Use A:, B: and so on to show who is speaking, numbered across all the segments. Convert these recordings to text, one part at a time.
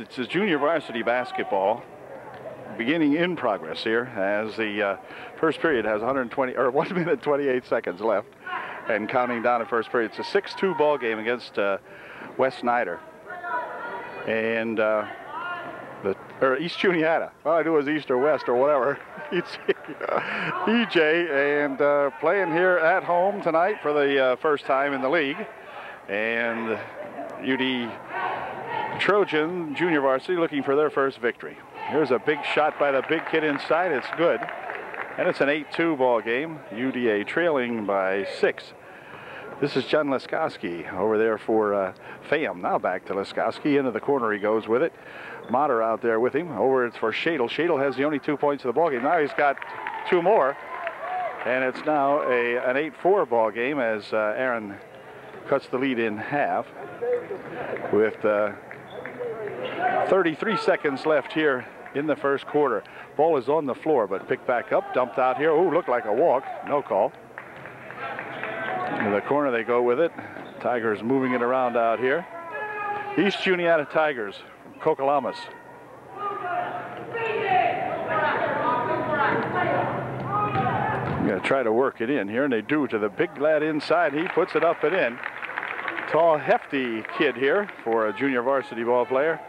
A: It's a junior varsity basketball beginning in progress here as the first period has 1 minute 28 seconds left and counting down the first period. It's a 6-2 ball game against West Snyder and East Juniata. All I do is East or West or whatever. EJ and playing here at home tonight for the first time in the league. And UD Trojan junior varsity looking for their first victory. Here's a big shot by the big kid inside. It's good. And it's an 8-2 ball game. UDA trailing by 6. This is John Leskowski over there for FAM. Now back to Leskowski. Into the corner he goes with it. Motter out there with him. Over it's for Shadle. Shadle has the only 2 points of the ball game. Now he's got 2 more. And it's now an 8-4 ball game as Aaron cuts the lead in half with 33 seconds left here in the first quarter. Ball is on the floor, but picked back up, dumped out here. Ooh, looked like a walk. No call. In the corner they go with it. Tigers moving it around out here. East Juniata Tigers from Cocalamas. Going to try to work it in here, and they do to the big lad inside. He puts it up and in. Tall, hefty kid here for a junior varsity ball player.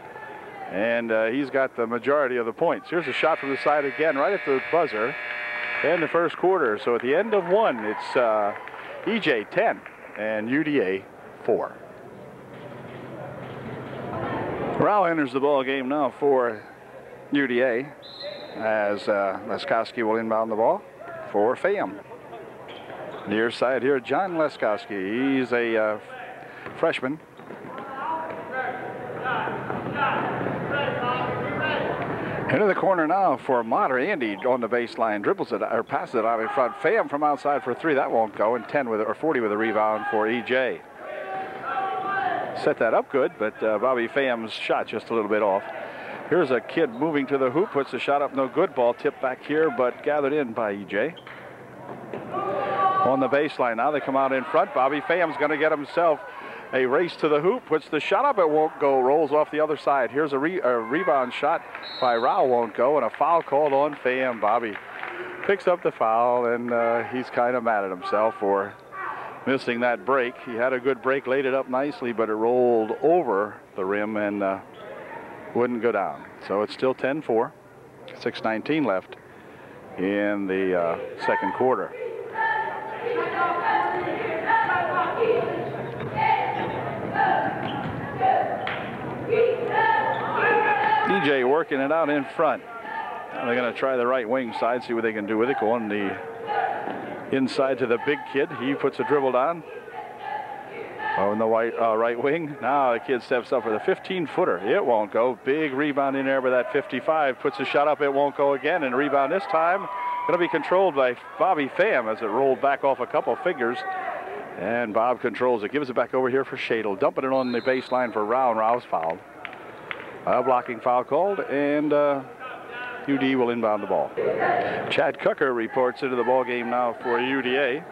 A: And he's got the majority of the points. Here's a shot from the side again, right at the buzzer in the first quarter. So at the end of one, it's EJ 10 and UDA 4. Rao enters the ball game now for UDA as Leskowski will inbound the ball for FAM. Near side here, John Leskowski. He's a freshman. Into the corner now for Motter. Andy on the baseline, dribbles it or passes it out in front. FAM from outside for 3. That won't go. And 10 with it, or 40 with a rebound for EJ. Set that up good, but Bobby Fam's shot just a little bit off. Here's a kid moving to the hoop, puts the shot up, no good. Ball tipped back here, but gathered in by EJ. On the baseline now, they come out in front. Bobby Fam's going to get himself a race to the hoop, puts the shot up, it won't go, rolls off the other side. Here's a rebound shot by Rao, won't go, and a foul called on Fam. Bobby picks up the foul, and he's kind of mad at himself for missing that break. He had a good break, laid it up nicely, but it rolled over the rim and wouldn't go down. So it's still 10-4, 6:19 left in the second quarter. DJ working it out in front. Now they're going to try the right wing side, see what they can do with it. Going the inside to the big kid. He puts a dribble down. Oh, in the right wing. Now the kid steps up for the 15-footer. It won't go. Big rebound in there by that 55. Puts a shot up. It won't go again. And rebound this time going to be controlled by Bobby Pham as it rolled back off a couple fingers. And Bob controls it. Gives it back over here for Shadle. Dumping it on the baseline for Rao, and Rao's fouled. A blocking foul called, and UD will inbound the ball. Chad Cucker reports into the ball game now for UDA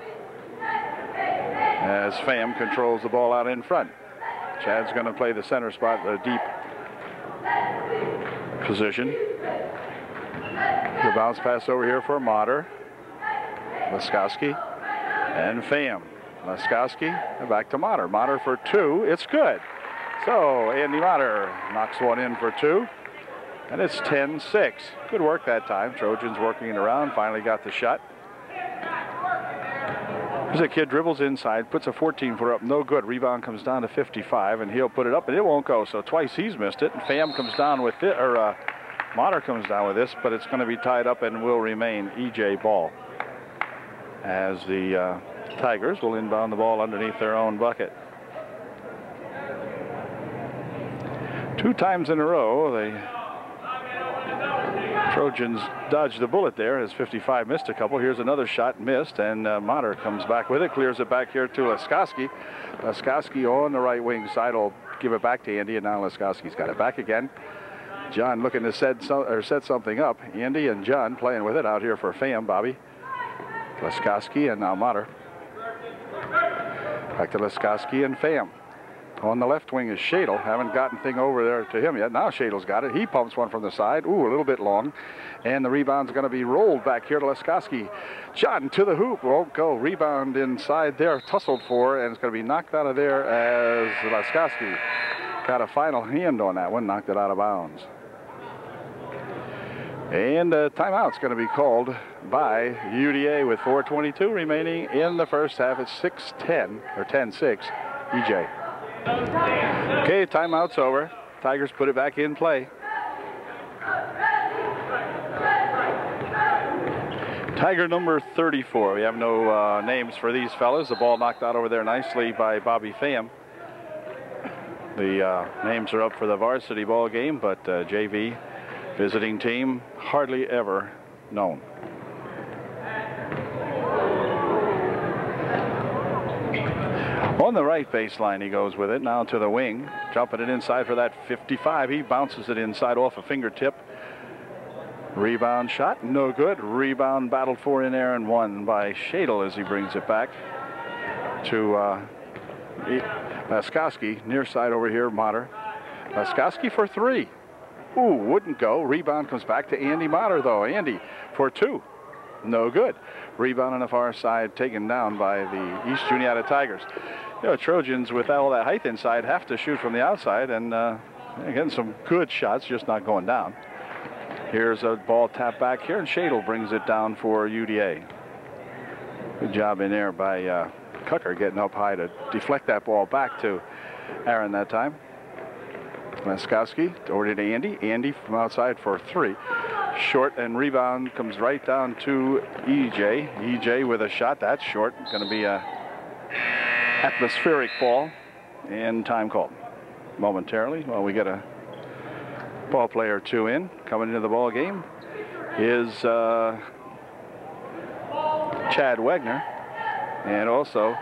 A: as Pham controls the ball out in front. Chad's going to play the center spot, the deep position. The bounce pass over here for Motter, Leskowski, and Pham. Leskowski back to Motter. Motter for 2. It's good. So Andy Motter knocks one in for 2. And it's 10-6. Good work that time. Trojans working it around. Finally got the shot. There's a kid dribbles inside, puts a 14-footer up. No good. Rebound comes down to 55, and he'll put it up, and it won't go. So twice he's missed it. And Pham comes down with it, or Motter comes down with this, but it's going to be tied up and will remain EJ ball as the Tigers will inbound the ball underneath their own bucket. 2 times in a row, the Trojans dodged the bullet there as 55 missed a couple. Here's another shot missed, and Motter comes back with it, clears it back here to Leskowski. Leskowski on the right wing side will give it back to Andy, and now Leskowski's got it back again. John looking to set something up. Andy and John playing with it out here for Pham. Bobby, Leskowski, and now Motter. Back to Leskowski and Pham. On the left wing is Shadle. Haven't gotten thing over there to him yet. Now Shadle's got it. He pumps one from the side. Ooh, a little bit long. And the rebound's going to be rolled back here to Laskowski. John to the hoop. Won't go. Rebound inside there. Tussled for. And it's going to be knocked out of there as Laskowski got a final hand on that one. Knocked it out of bounds. And timeout's going to be called by UDA with 4:22 remaining in the first half. It's 6-10 or 10-6 EJ. Okay, timeout's over. Tigers put it back in play. Tiger number 34. We have no names for these fellas. The ball knocked out over there nicely by Bobby Pham. The names are up for the varsity ball game, but JV visiting team hardly ever known. On the right baseline, he goes with it. Now to the wing. Jumping it inside for that 55. He bounces it inside off a fingertip. Rebound shot, no good. Rebound battled for in there and won by Shadle as he brings it back to Laskowski. Near side over here, Motter. Laskowski for three. Ooh, wouldn't go. Rebound comes back to Andy Motter, though. Andy for two. No good. Rebound on the far side taken down by the East Juniata Tigers. You know, Trojans with all that height inside have to shoot from the outside, and getting some good shots, just not going down. Here's a ball tap back here, and Shadle brings it down for UDA. Good job in there by Cucker getting up high to deflect that ball back to Aaron that time. Laskowski over to Andy. Andy from outside for three. Short, and rebound comes right down to EJ. EJ with a shot. That's short. Going to be a atmospheric ball, and time called momentarily while we get a ball player or two in. Coming into the ball game is Chad Wagner, and also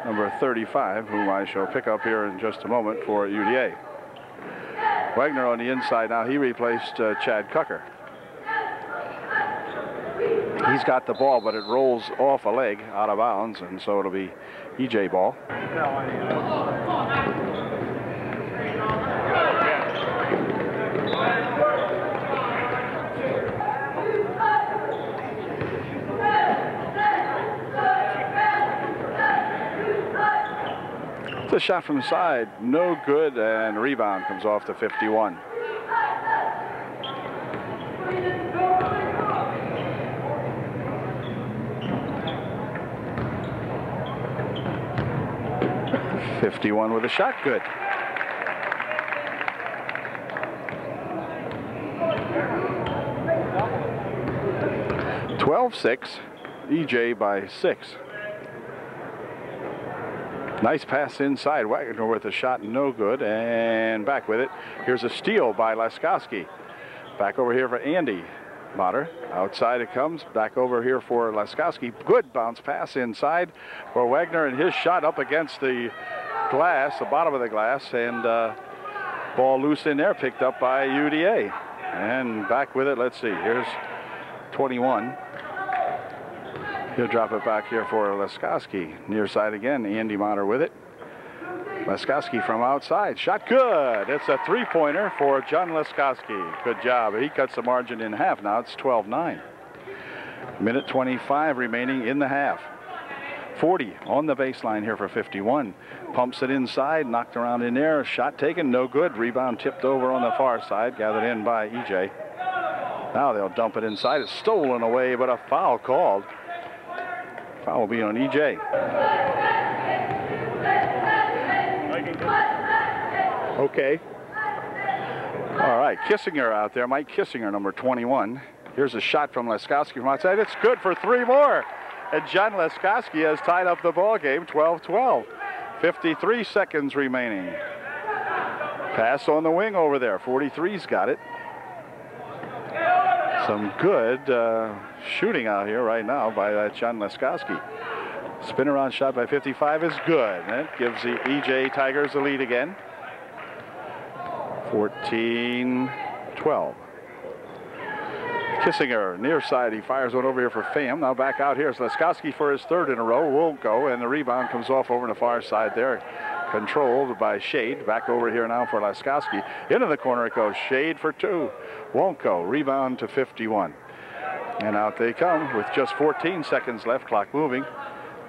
A: number 35, whom I shall pick up here in just a moment for UDA. Wagner on the inside now. He replaced Chad Cucker. He's got the ball, but it rolls off a leg out of bounds, and so it'll be EJ ball. It's a shot from the side, no good, and rebound comes off to 51. .51 with a shot, good. .12-6, EJ by 6. Nice pass inside. Wagner with a shot, no good, and back with it. Here's a steal by Laskowski. Back over here for Andy Motter. Outside it comes. Back over here for Laskowski. Good bounce pass inside for Wagner, and his shot up against the glass, the bottom of the glass, and ball loose in there, picked up by UDA. And back with it, let's see, here's 21. He'll drop it back here for Laskowski. Near side again, Andy Motter with it. Laskowski from outside, shot good. It's a three-pointer for John Laskowski. Good job. He cuts the margin in half now. It's 12-9. Minute 25 remaining in the half. 40 on the baseline here for 51. Pumps it inside, knocked around in there. Shot taken, no good. Rebound tipped over on the far side, gathered in by EJ. Now they'll dump it inside. It's stolen away, but a foul called. Foul will be on EJ. Okay. All right, Kissinger out there. Mike Kissinger, number 21. Here's a shot from Laskowski from outside. It's good for three more. And John Laskowski has tied up the ball game, 12-12. 53 seconds remaining. Pass on the wing over there. 43's got it. Some good shooting out here right now by John Laskowski. Spin around shot by 55 is good. That gives the EJ Tigers the lead again. 14-12. Kissinger near side. He fires one over here for Pham. Now back out here is Laskowski for his third in a row. Won't go, and the rebound comes off over on the far side there. controlled by Shade. Back over here now for Laskowski. Into the corner it goes. Shade for two. Won't go. Rebound to 51. And out they come with just 14 seconds left. Clock moving.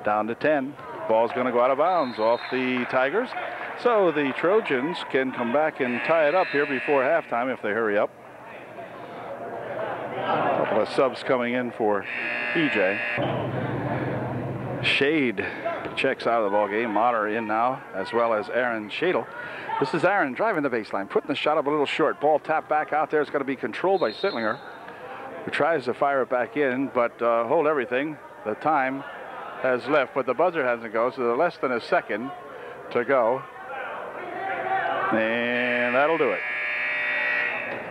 A: Down to 10. Ball's going to go out of bounds off the Tigers. So the Trojans can come back and tie it up here before halftime if they hurry up. A couple of subs coming in for EJ. Shade checks out of the ball game. Motter in now, as well as Aaron Shadle. This is Aaron driving the baseline, putting the shot up a little short. Ball tapped back out there. It's going to be controlled by Sittlinger, who tries to fire it back in, but hold everything. The time has left, but the buzzer hasn't go, so there's less than a second to go. And that'll do it.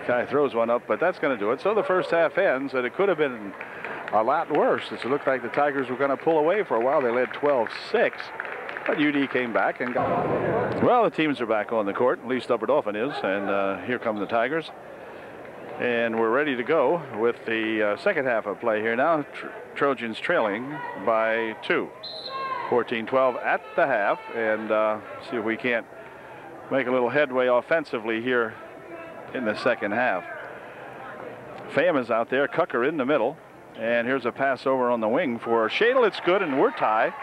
A: Guy throws one up, but that's going to do it. So the first half ends, and it could have been a lot worse. It looked like the Tigers were going to pull away for a while. They led 12-6, but UD came back and got it. Well, the teams are back on the court. At least Upper Dauphin is, and here come the Tigers. And we're ready to go with the second half of play here now. Trojans trailing by 2. 14-12 at the half, and see if we can't make a little headway offensively here in the second half. Pham is out there, Cucker in the middle, and here's a pass over on the wing for Shadle. It's good, and we're tied.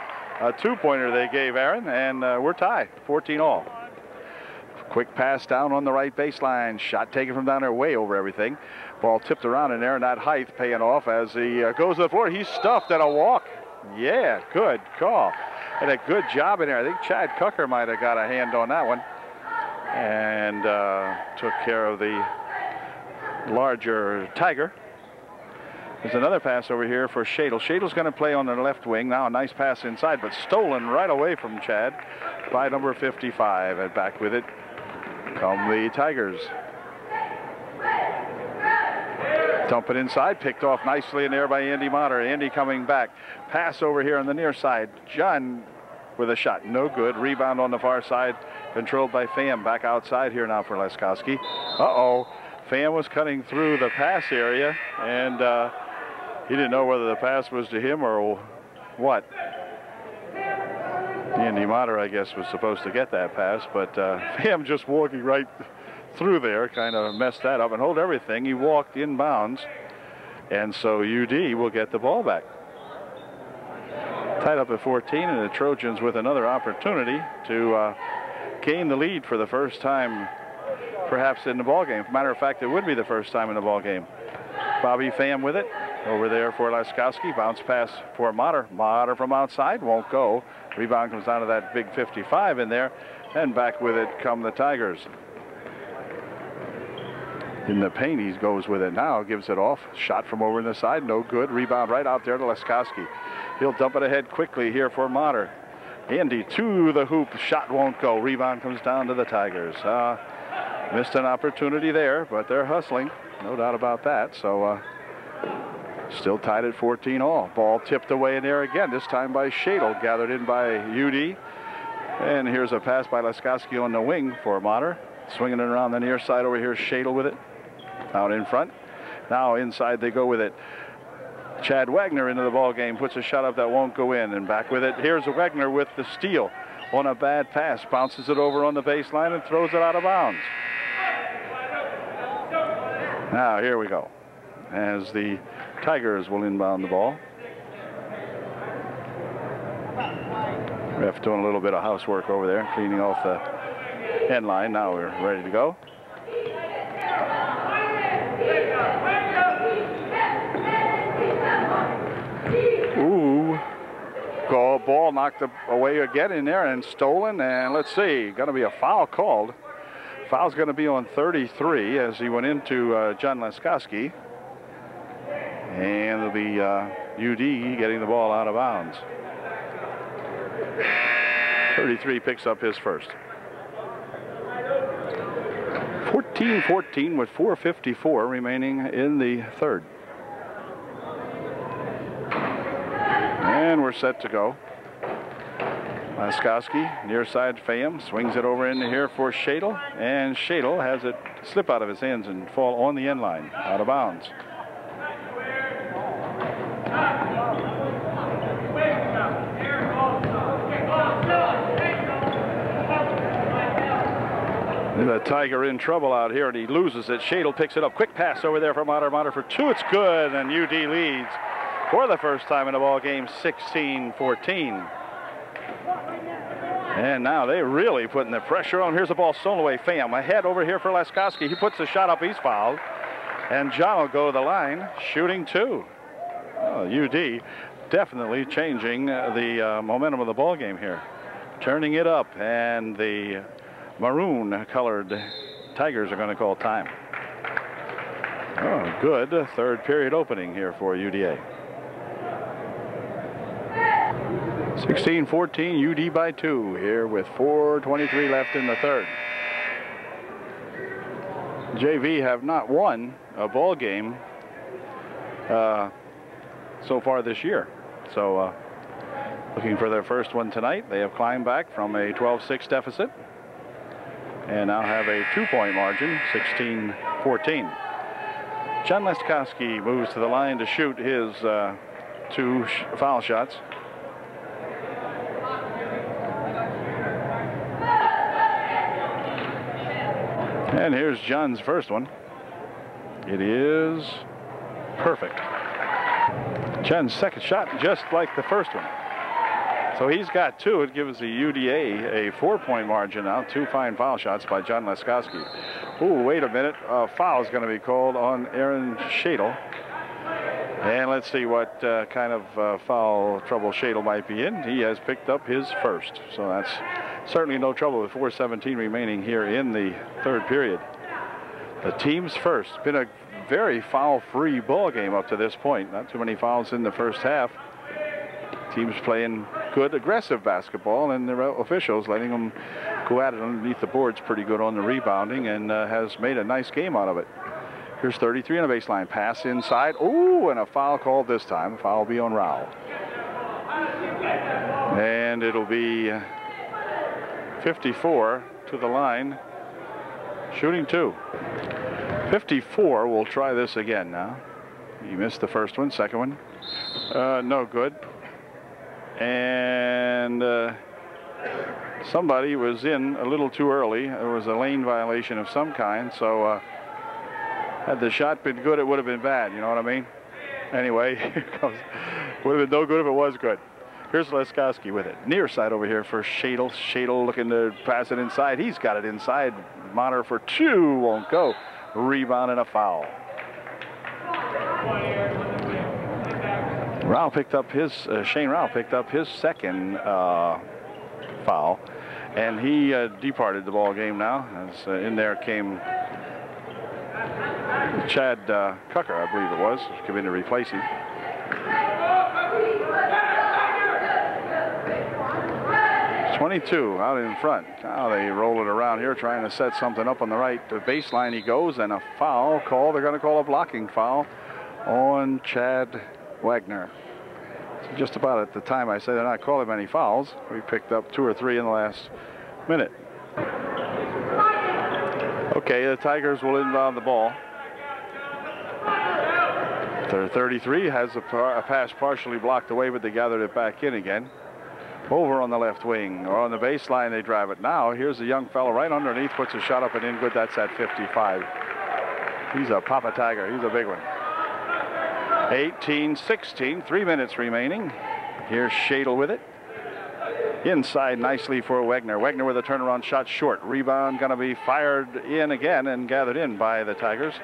A: A two-pointer they gave Aaron, and we're tied, 14-all. Quick pass down on the right baseline. Shot taken from down there, way over everything. Ball tipped around in there, and that height paying off as he goes to the floor. He's stuffed at a walk. Yeah, good call. And a good job in there. I think Chad Cucker might have got a hand on that one. And took care of the larger Tiger. There's another pass over here for Shadle. Shadle's going to play on the left wing. Now a nice pass inside, but stolen right away from Chad by number 55. And back with it come the Tigers. Dump it inside, picked off nicely in there by Andy Motter. Andy coming back. Pass over here on the near side. John with a shot, no good. Rebound on the far side, controlled by Pham. Back outside here now for Laskowski. Uh-oh, Pham was cutting through the pass area, and he didn't know whether the pass was to him or what. Andy Motter, I guess, was supposed to get that pass, but Pham just walking right through there kind of messed that up and hold everything. He walked inbounds, and so UD will get the ball back. Tied up at 14, and the Trojans with another opportunity to gain the lead for the first time perhaps in the ball game. Matter of fact, it would be the first time in the ball game. Bobby Pham with it over there for Laskowski. Bounce pass for Motter. Motter from outside, won't go. Rebound comes down to that big 55 in there, and back with it come the Tigers. In the paint, he goes with it now, gives it off. Shot from over in the side, no good. Rebound right out there to Laskowski. He'll dump it ahead quickly here for Motter. Andy to the hoop, shot won't go. Rebound comes down to the Tigers. Missed an opportunity there, but they're hustling, no doubt about that. So still tied at 14-all. Ball tipped away in there again, this time by Shadle, gathered in by UD. And here's a pass by Laskowski on the wing for Motter. Swinging it around the near side over here, Shadle with it. Out in front. Now inside they go with it. Chad Wagner into the ball game, puts a shot up that won't go in, and back with it. Here's Wagner with the steal on a bad pass. Bounces it over on the baseline and throws it out of bounds. Now here we go, as the Tigers will inbound the ball. Ref doing a little bit of housework over there, cleaning off the end line. Now we're ready to go. Ooh, ball knocked away again in there and stolen, and let's see, going to be a foul called. Foul's going to be on 33 as he went into John Laskowski, and it'll be UD getting the ball out of bounds. 33 picks up his first. 14-14 with 4:54 remaining in the third. And we're set to go. Laskowski, near side Pham, swings it over into here for Shadle, and Shadle has it slip out of his hands and fall on the end line, out of bounds. The Tiger in trouble out here, and he loses it. Shadle picks it up. Quick pass over there from Mater. Mater for two. It's good, and UD leads for the first time in the ball game, 16-14. And now they're really putting the pressure on. Here's the ball stolen away. Pham ahead over here for Laskowski. He puts the shot up. He's fouled. And John will go to the line, shooting two. UD definitely changing the momentum of the ball game here. Turning it up, and the maroon-colored Tigers are going to call time. Oh, good third period opening here for UDA. 16-14, UD by 2 here with 4:23 left in the third. JV have not won a ball game so far this year. So looking for their first one tonight. They have climbed back from a 12-6 deficit and now have a 2-point margin, 16-14. John Laskowski moves to the line to shoot his two foul shots. And here's John's first one. It is perfect. John's second shot, just like the first one. So he's got two. It gives the UDA a 4-point margin now. Two fine foul shots by John Laskowski. Ooh, wait a minute. A foul is going to be called on Aaron Shadle. And let's see what kind of foul trouble Shadle might be in. He has picked up his first. So that's certainly no trouble with 4:17 remaining here in the third period. The team's first. Been a very foul-free ball game up to this point. Not too many fouls in the first half. Teams playing good, aggressive basketball, and the officials letting them go at it underneath the boards pretty good on the rebounding, and has made a nice game out of it. Here's 33 on the baseline. Pass inside. Ooh, and a foul called this time. A foul will be on Rao. And it'll be 54 to the line, shooting two. 54 will try this again now. He missed the first one. Second one, no good. And somebody was in a little too early. There was a lane violation of some kind, so had the shot been good, it would have been bad, you know what I mean? Anyway, would have been no good if it was good. Here's Laskowski with it. Near side over here for Shadle. Shadle looking to pass it inside. He's got it inside. Mater for two, won't go. Rebound and a foul. Rao picked up his, Shane Rao picked up his second foul, and he departed the ball game now. As in there came Chad Cucker, I believe it was, came in to replace him. It's 22 out in front. Now they roll it around here, trying to set something up on the right baseline. He goes, and a foul call. They're going to call a blocking foul on Chad Wagner. So just about at the time I say they're not calling many fouls, we picked up 2 or 3 in the last minute. Okay, the Tigers will inbound the ball. 33 has a pass partially blocked away, but they gathered it back in again. Over on the left wing, or on the baseline, they drive it. Now, here's a young fellow right underneath, puts a shot up and in good. That's at 55. He's a Papa Tiger. He's a big one. 18-16, 3 minutes remaining. Here's Shadle with it. Inside nicely for Wagner. Wagner with a turnaround shot short. Rebound going to be fired in again and gathered in by the Tigers.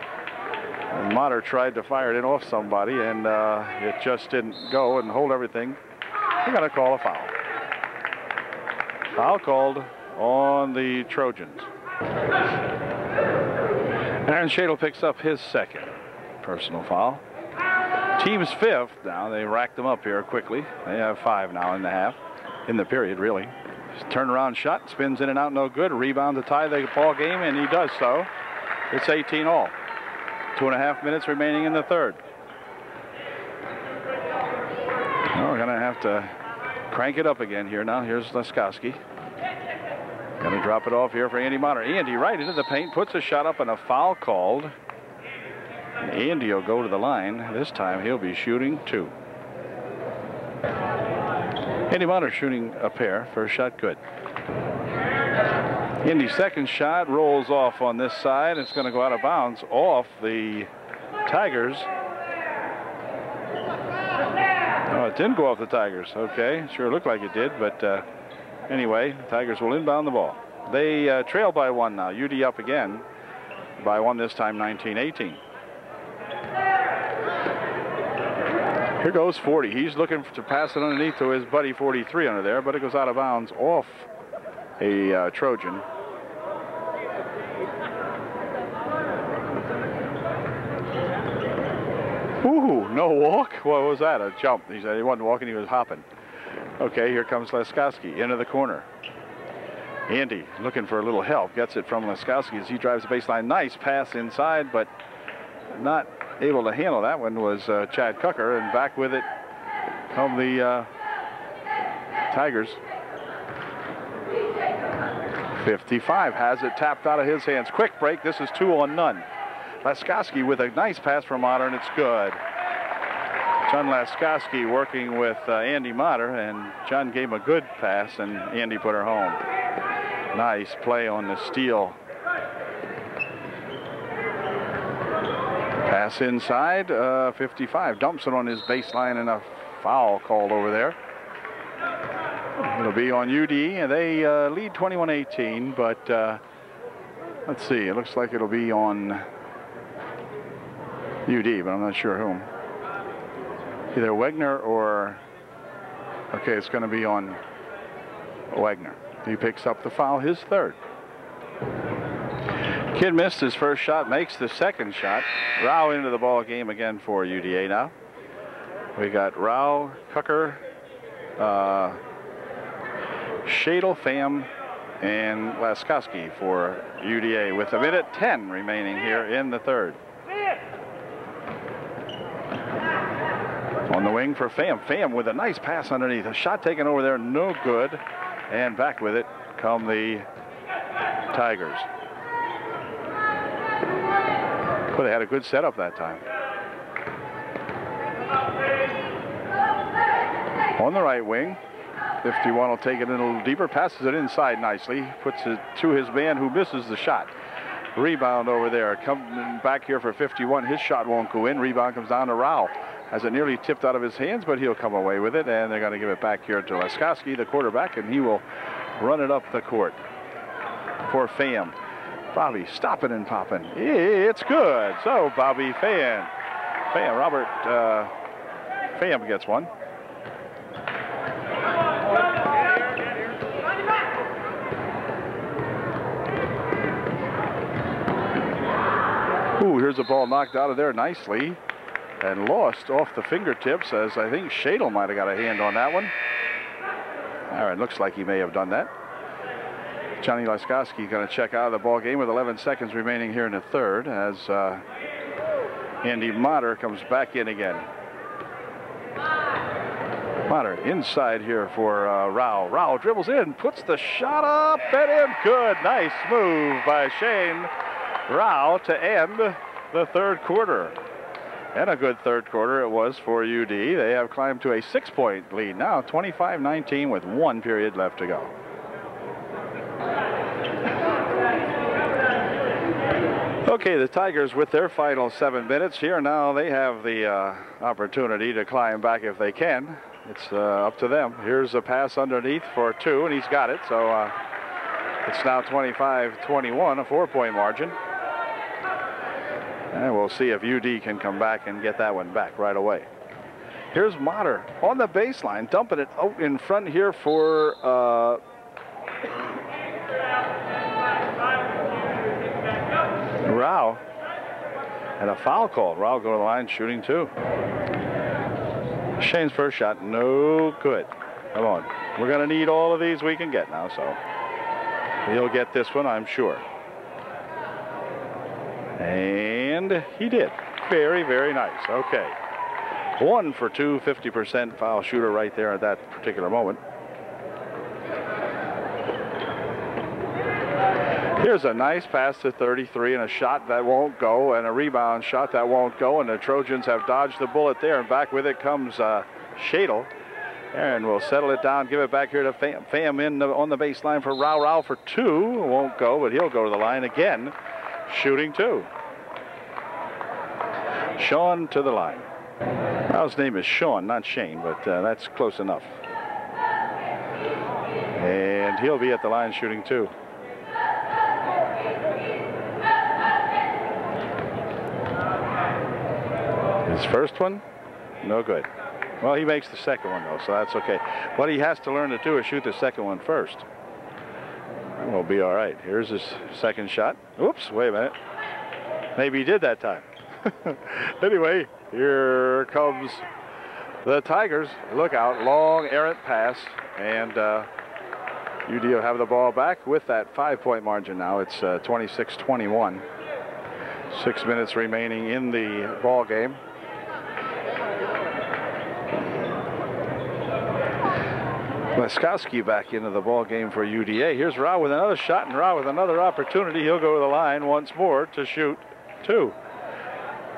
A: And Mater tried to fire it in off somebody, and it just didn't go and hold everything. They're going to call a foul. Foul called on the Trojans. Aaron Shadle picks up his second personal foul. Team's fifth. Now they racked them up here quickly. They have 5 now in the half, in the period really. Turnaround shot, spins in and out, no good. Rebound to tie the ball game, and he does so. It's 18 all. 2.5 minutes remaining in the third. Well, we're gonna have to crank it up again here now. Here's Laskowski. Gonna drop it off here for Andy Mater. Andy right into the paint, puts a shot up, and a foul called. And Andy will go to the line. This time he'll be shooting 2. Andy Mater shooting a pair. First shot good. Indy's second shot rolls off on this side. It's going to go out of bounds off the Tigers. Oh, it didn't go off the Tigers. Okay, sure looked like it did, but anyway, the Tigers will inbound the ball. They trail by one now. UD up again by one, this time 19-18. Here goes 40. He's looking to pass it underneath to his buddy 43 under there, but it goes out of bounds off a Trojan. Ooh, no walk? What was that? A jump. He said he wasn't walking, he was hopping. Okay, here comes Laskowski into the corner. Andy looking for a little help. Gets it from Laskowski as he drives the baseline. Nice pass inside, but not able to handle that one was Chad Cucker, and back with it come the Tigers. 55 has it tapped out of his hands. Quick break. This is 2 on none. Laskowski with a nice pass from Motter, and it's good. John Laskowski working with Andy Motter, and John gave him a good pass, and Andy put her home. Nice play on the steal. Pass inside, 55 dumps it on his baseline, and a foul called over there. It'll be on UD, and they lead 21-18, but let's see, it looks like it'll be on UD, but I'm not sure whom. Either Wagner or, okay, it's going to be on Wagner. He picks up the foul, his third. Kid missed his first shot, makes the second shot. Rao into the ball game again for UDA now. We got Rao, Cucker, Shadle, Pham, and Laskowski for UDA with 1:10 remaining here in the third. On the wing for Pham. Pham with a nice pass underneath. A shot taken over there, no good. And back with it come the Tigers. Well, they had a good setup that time. On the right wing, 51 will take it in a little deeper, passes it inside nicely, puts it to his man who misses the shot. Rebound over there, coming back here for 51. His shot won't go in. Rebound comes down to Rao. Has it nearly tipped out of his hands, but he'll come away with it, and they're going to give it back here to Laskowski, the quarterback, and he will run it up the court for Pham. Bobby stopping and popping. It's good. So Bobby Robert Pham gets one. Ooh, here's a ball knocked out of there nicely and lost off the fingertips, as I think Shadle might have got a hand on that one. All right, looks like he may have done that. Johnny Laskowski going to check out of the ball game with 11 seconds remaining here in the third, as Andy Motter comes back in again. Motter inside here for Rao. Rao dribbles in, puts the shot up and in. Good, nice move by Shane Rao to end the third quarter. And a good third quarter it was for UD. They have climbed to a 6-point lead now, 25-19 with 1 period left to go. Okay, the Tigers with their final 7 minutes here. Now they have the opportunity to climb back if they can. It's up to them. Here's a pass underneath for 2, and he's got it. So it's now 25-21, a 4-point margin. And we'll see if UD can come back and get that one back right away. Here's Motter on the baseline, dumping it out in front here for Rao. And a foul called. Rao go to the line shooting 2. Shane's first shot, no good. Come on. We're going to need all of these we can get now, so he'll get this one, I'm sure. And he did. Very, very nice. Okay. 1 for 2, 50% foul shooter right there at that particular moment. Here's a nice pass to 33 and a shot that won't go, and a rebound shot that won't go, and the Trojans have dodged the bullet there, and back with it comes Shadle. Aaron will settle it down, give it back here to Pham. Pham on the baseline for Rao. Rao for two. Won't go, but he'll go to the line again, shooting two. Sean to the line. Rao's name is Sean, not Shane, but that's close enough. And he'll be at the line shooting two. His first one, no good. Well, he makes the second one, though, so that's okay. What he has to learn to do is shoot the second one first. And we'll be all right. Here's his second shot. Oops, wait a minute. Maybe he did that time. Anyway, here comes the Tigers. Look out, long errant pass, and UD will have the ball back with that 5-point margin now. It's 26-21. 6 minutes remaining in the ball game. Leskowski back into the ball game for UDA. Here's Rao with another shot, and Rao with another opportunity. He'll go to the line once more to shoot two.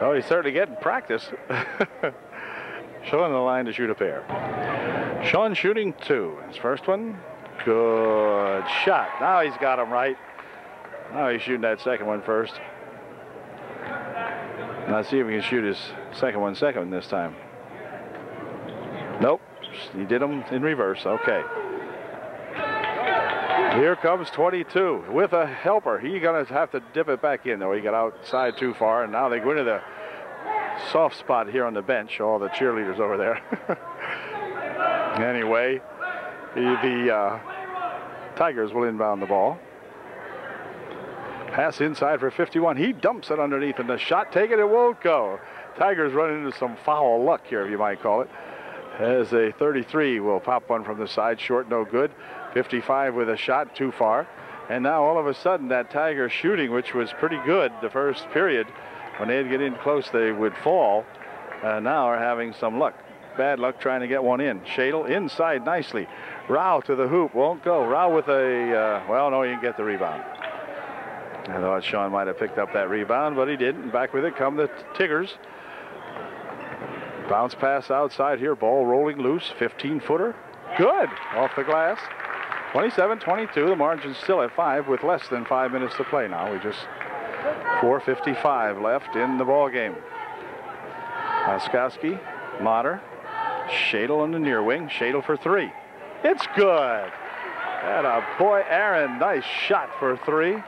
A: Oh, he's certainly getting practice. Sean the line to shoot a pair. Sean shooting two. His first one, good shot. Now he's got him right. Now he's shooting that second one first. Let's see if he can shoot his second one second this time. Nope. He did them in reverse. Okay. Here comes 22 with a helper. He's going to have to dip it back in, though. He got outside too far, and now they go into the soft spot here on the bench. All the cheerleaders over there. Anyway, the Tigers will inbound the ball. Pass inside for 51. He dumps it underneath, and the shot taken, it won't go. Tigers run into some foul luck here, if you might call it. As a 33 will pop one from the side, short, no good. 55 with a shot, too far. And now all of a sudden that Tiger shooting, which was pretty good the first period, when they'd get in close they would fall, now are having some luck. Bad luck trying to get one in. Shadle inside nicely. Rao to the hoop, won't go. Rao with a, well, no, he didn't get the rebound. I thought Sean might have picked up that rebound, but he didn't. Back with it come the Tigers. Bounce pass outside here, ball rolling loose, 15-footer. Good, off the glass. 27-22, the margin's still at 5 with less than 5 minutes to play now. We just 4:55 left in the ball game. Laskowski, Motter, Shadle on the near wing. Shadle for three. It's good. And a boy, Aaron, nice shot for three.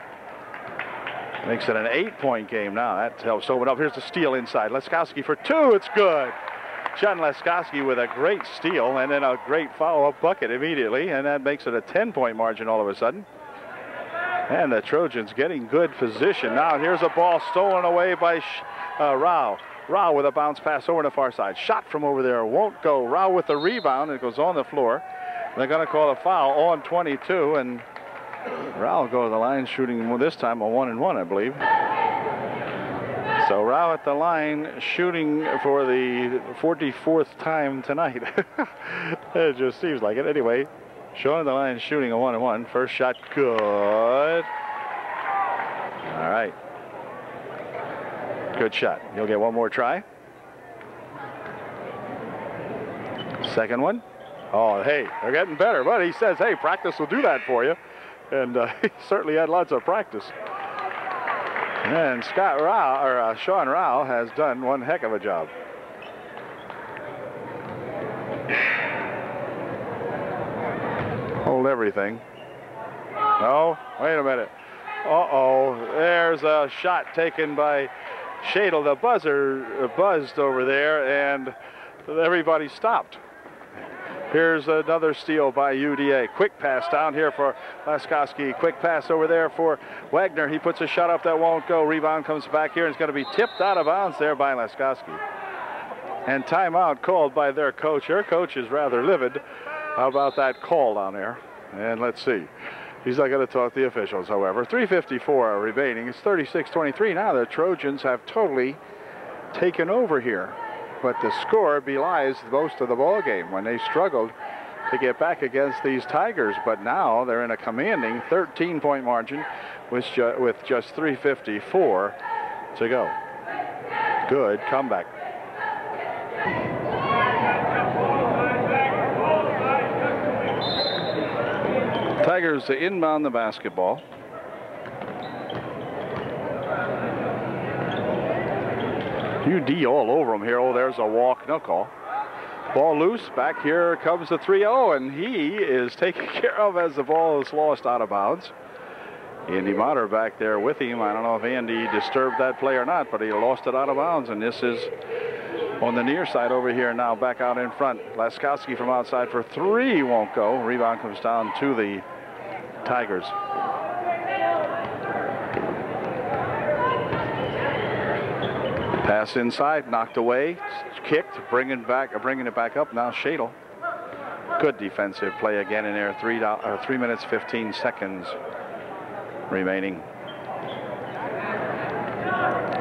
A: Makes it an 8-point game now. That helps open up. Here's the steal inside. Laskowski for two. It's good. John Laskowski with a great steal and then a great follow-up bucket immediately, and that makes it a 10-point margin all of a sudden. And the Trojans getting good position. Now here's a ball stolen away by Rao. Rao with a bounce pass over to the far side. Shot from over there won't go. Rao with the rebound. It goes on the floor. They're going to call a foul on 22, and Rao will go to the line shooting this time a 1-and-1, I believe. So Rao at the line shooting for the 44th time tonight. It just seems like it. Anyway, Sean at the line shooting a 1-and-1. First shot good. All right. Good shot. He'll get one more try. Second one. Oh, hey, they're getting better. But he says, hey, practice will do that for you. And he certainly had lots of practice. And Sean Rao has done one heck of a job. Hold everything. No, wait a minute. Uh-oh, there's a shot taken by Shadle. The buzzer buzzed over there, and everybody stopped. Here's another steal by UDA. Quick pass down here for Laskowski. Quick pass over there for Wagner. He puts a shot up that won't go. Rebound comes back here, and it's going to be tipped out of bounds there by Laskowski. And timeout called by their coach. Their coach is rather livid about that call down there. And let's see. He's not going to talk to the officials, however. 3:54 remaining. It's 36-23. Now the Trojans have totally taken over here. But the score belies most of the ball game when they struggled to get back against these Tigers. But now they're in a commanding 13-point margin with just 3:54 to go. Good comeback. Tigers to inbound the basketball. UD all over him here. Oh, there's a walk, no call. Ball loose, back here comes the 3-0, and he is taken care of as the ball is lost out of bounds. Andy Motter back there with him. I don't know if Andy disturbed that play or not, but he lost it out of bounds, and this is on the near side over here now, back out in front. Laskowski from outside for 3 won't go. Rebound comes down to the Tigers. Pass inside, knocked away, kicked, bringing it back up. Now Shadle. Good defensive play again in there. 3 minutes 15 seconds remaining.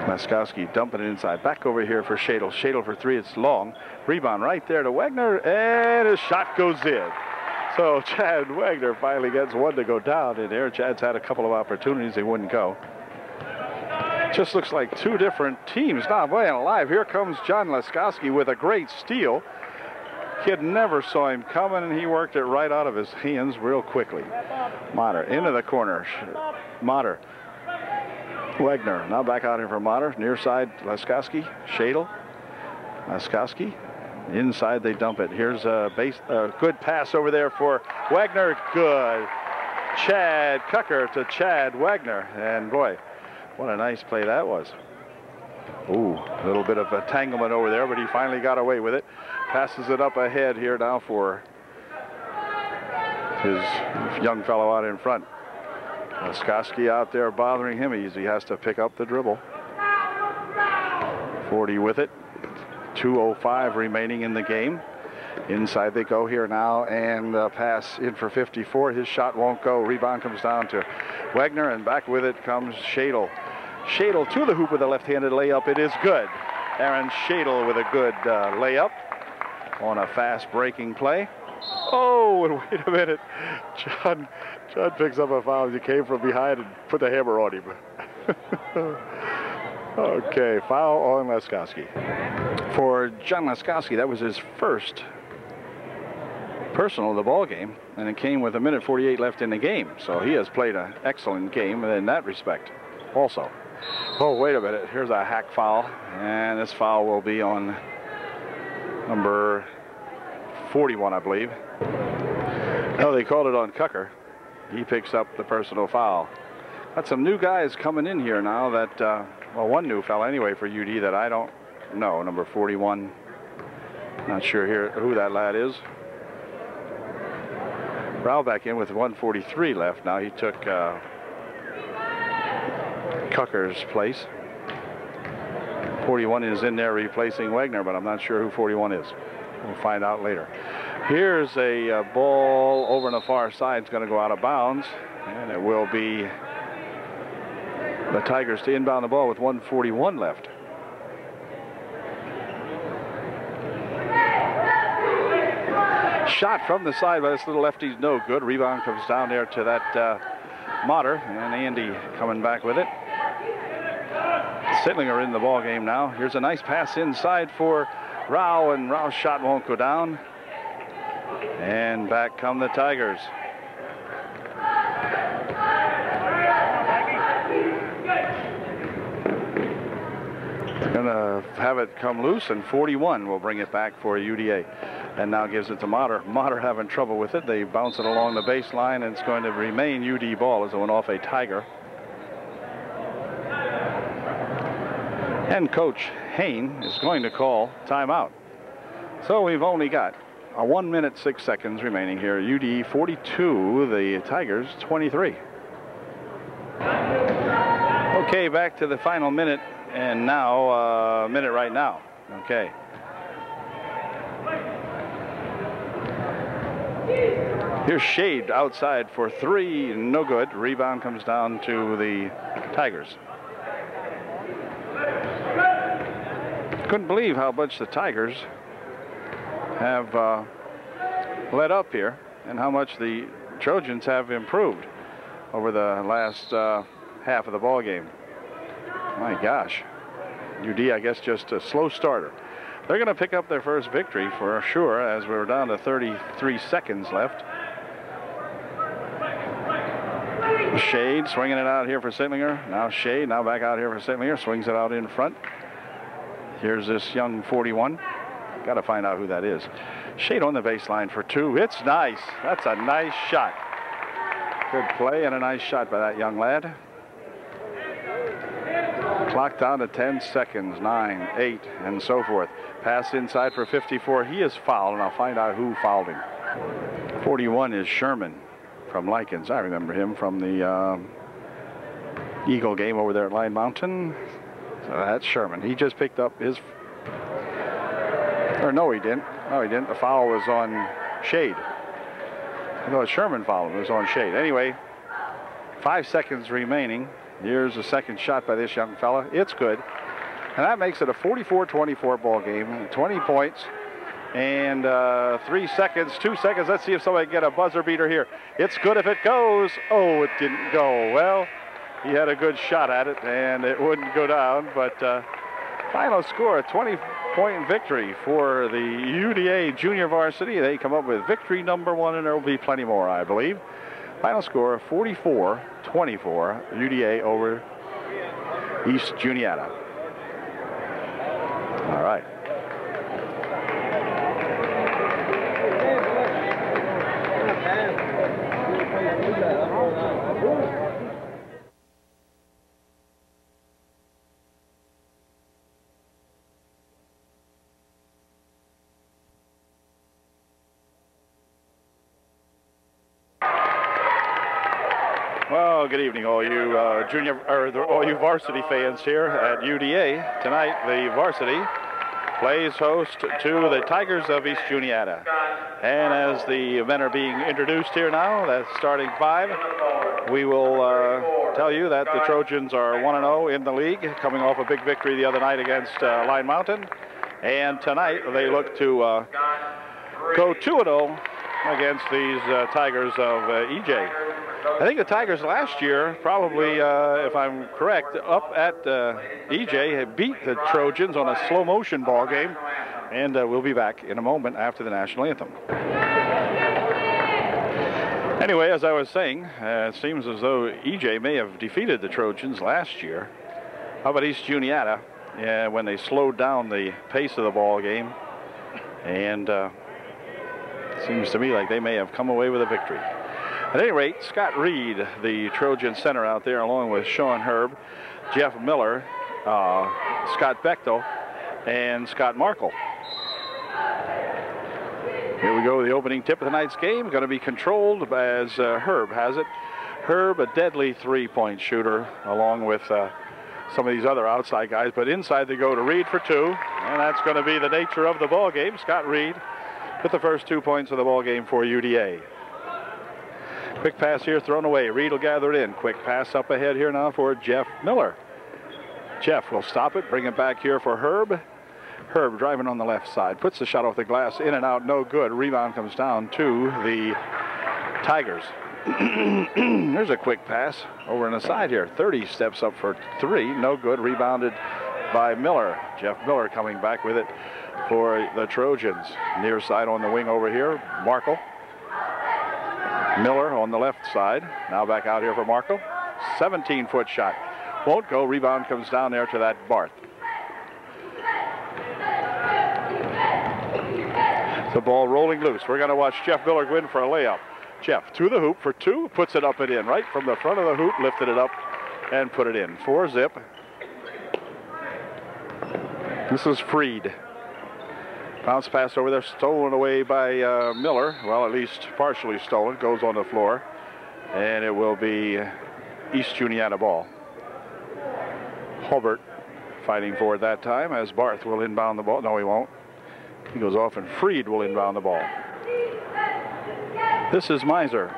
A: Laskowski dumping it inside. Back over here for Shadle. Shadle for 3. It's long. Rebound right there to Wagner, and his shot goes in. So Chad Wagner finally gets one to go down in there. Chad's had a couple of opportunities. They wouldn't go. Just looks like 2 different teams. Now, boy, alive. Here comes John Laskowski with a great steal. Kid never saw him coming, and he worked it right out of his hands real quickly. Motter into the corner. Motter. Wagner now back out here for Motter. Near side, Laskowski. Shadle. Laskowski. Inside, they dump it. Here's a good pass over there for Wagner. Good. Chad Cucker to Chad Wagner. And, boy, what a nice play that was. Ooh, a little bit of entanglement over there, but he finally got away with it. Passes it up ahead here now for his young fellow out in front. Laskowski out there bothering him. He has to pick up the dribble. 40 with it. 2:05 remaining in the game. Inside they go here now, and pass in for 54. His shot won't go. Rebound comes down to Wagner, and back with it comes Shadle. Shadle to the hoop with a left-handed layup. It is good. Aaron Shadle with a good layup on a fast breaking play. Oh, and wait a minute. John picks up a foul. He came from behind and put the hammer on him. Okay, foul on Laskowski. For John Laskowski, that was his first personal of the ball game, and it came with 1:48 left in the game. So he has played an excellent game in that respect also. Oh, wait a minute. Here's a hack foul, and this foul will be on number 41, I believe. No, they called it on Cucker. He picks up the personal foul. Got some new guys coming in here now that, well, one new fella anyway for UD that I don't know, number 41. Not sure here who that lad is. Rao back in with 1:43 left. Now he took Cucker's place. 41 is in there replacing Wagner, but I'm not sure who 41 is. We'll find out later. Here's a ball over on the far side. It's going to go out of bounds, and it will be the Tigers to inbound the ball with 1:41 left. Shot from the side by this little lefty's no good. Rebound comes down there to that Motter, and Andy coming back with it. Sittlinger in the ball game now. Here's a nice pass inside for Rao, and Rao's shot won't go down. And back come the Tigers. Gonna have it come loose, and 41 will bring it back for UDA. And now gives it to Motter. Motter having trouble with it. They bounce it along the baseline, and it's going to remain UD ball as it went off a Tiger. And Coach Hain is going to call timeout. So we've only got 1 minute 6 seconds remaining here. UD 42, the Tigers 23. Okay, back to the final minute, and now minute right now. Okay. Here's Shade outside for 3, no good. Rebound comes down to the Tigers. Couldn't believe how much the Tigers have let up here, and how much the Trojans have improved over the last half of the ball game. My gosh, UD, I guess, just a slow starter. They're going to pick up their first victory for sure, as we're down to 33 seconds left. Shade swinging it out here for Sittlinger. Now Shade, now back out here for Sittlinger. Swings it out in front. Here's this young 41. Got to find out who that is. Shade on the baseline for 2. It's nice. That's a nice shot. Good play and a nice shot by that young lad. Clock down to 10 seconds, 9, 8, and so forth. Pass inside for 54. He is fouled, and I'll find out who fouled him. 41 is Sherman from Likens. I remember him from the Eagle game over there at Line Mountain. So that's Sherman. He just picked up his... Or no, he didn't. No, he didn't. The foul was on Shade. No, Sherman fouled him. It was on Shade. Anyway, 5 seconds remaining. Here's the second shot by this young fella. It's good. And that makes it a 44-24 ball game. 20 points and 3 seconds, 2 seconds. Let's see if somebody can get a buzzer beater here. It's good if it goes. Oh, it didn't go. Well, he had a good shot at it, and it wouldn't go down. But final score, a 20-point victory for the UDA junior varsity. They come up with victory number 1, and there will be plenty more, I believe. Final score, 44-24, UDA over East Juniata. All right. Well, good evening, all you all you varsity fans here at UDA. Tonight, the varsity plays host to the Tigers of East Juniata. And as the men are being introduced here now, that's starting 5, we will tell you that the Trojans are 1-0 in the league, coming off a big victory the other night against Line Mountain. And tonight, they look to go 2-0 against these Tigers of EJ. I think the Tigers last year, probably, if I'm correct, up at EJ, had beat the Trojans on a slow motion ball game. And we'll be back in a moment after the national anthem. Anyway, as I was saying, it seems as though EJ may have defeated the Trojans last year. How about East Juniata? Yeah, when they slowed down the pace of the ball game. And seems to me like they may have come away with a victory. At any rate, Scott Reed, the Trojan center out there, along with Sean Herb, Jeff Miller, Scott Bechtel, and Scott Markle. Here we go, the opening tip of tonight's game. Going to be controlled as Herb has it. Herb, a deadly three-point shooter, along with some of these other outside guys. But inside they go to Reed for 2, and that's going to be the nature of the ball game. Scott Reed with the first 2 points of the ball game for UDA. Quick pass here thrown away. Reed will gather it in. Quick pass up ahead here now for Jeff Miller. Jeff will stop it, bring it back here for Herb. Herb driving on the left side. Puts the shot off the glass, in and out, no good. Rebound comes down to the Tigers. There's a quick pass over on the side here. 30 steps up for 3, no good. Rebounded by Miller. Jeff Miller coming back with it for the Trojans. Near side on the wing over here, Markle. Miller on the left side. Now back out here for Markle. 17-foot shot. Won't go. Rebound comes down there to that Barth. The ball rolling loose. We're going to watch Jeff Miller go in for a layup. Jeff to the hoop for 2. Puts it up and in. Right from the front of the hoop. Lifted it up and put it in. 4-zip. This is Freed. Bounce pass over there, stolen away by Miller. Well, at least partially stolen. Goes on the floor. And it will be East Juniata ball. Hulbert fighting for it that time as Barth will inbound the ball. No, he won't. He goes off and Freed will inbound the ball. This is Miser.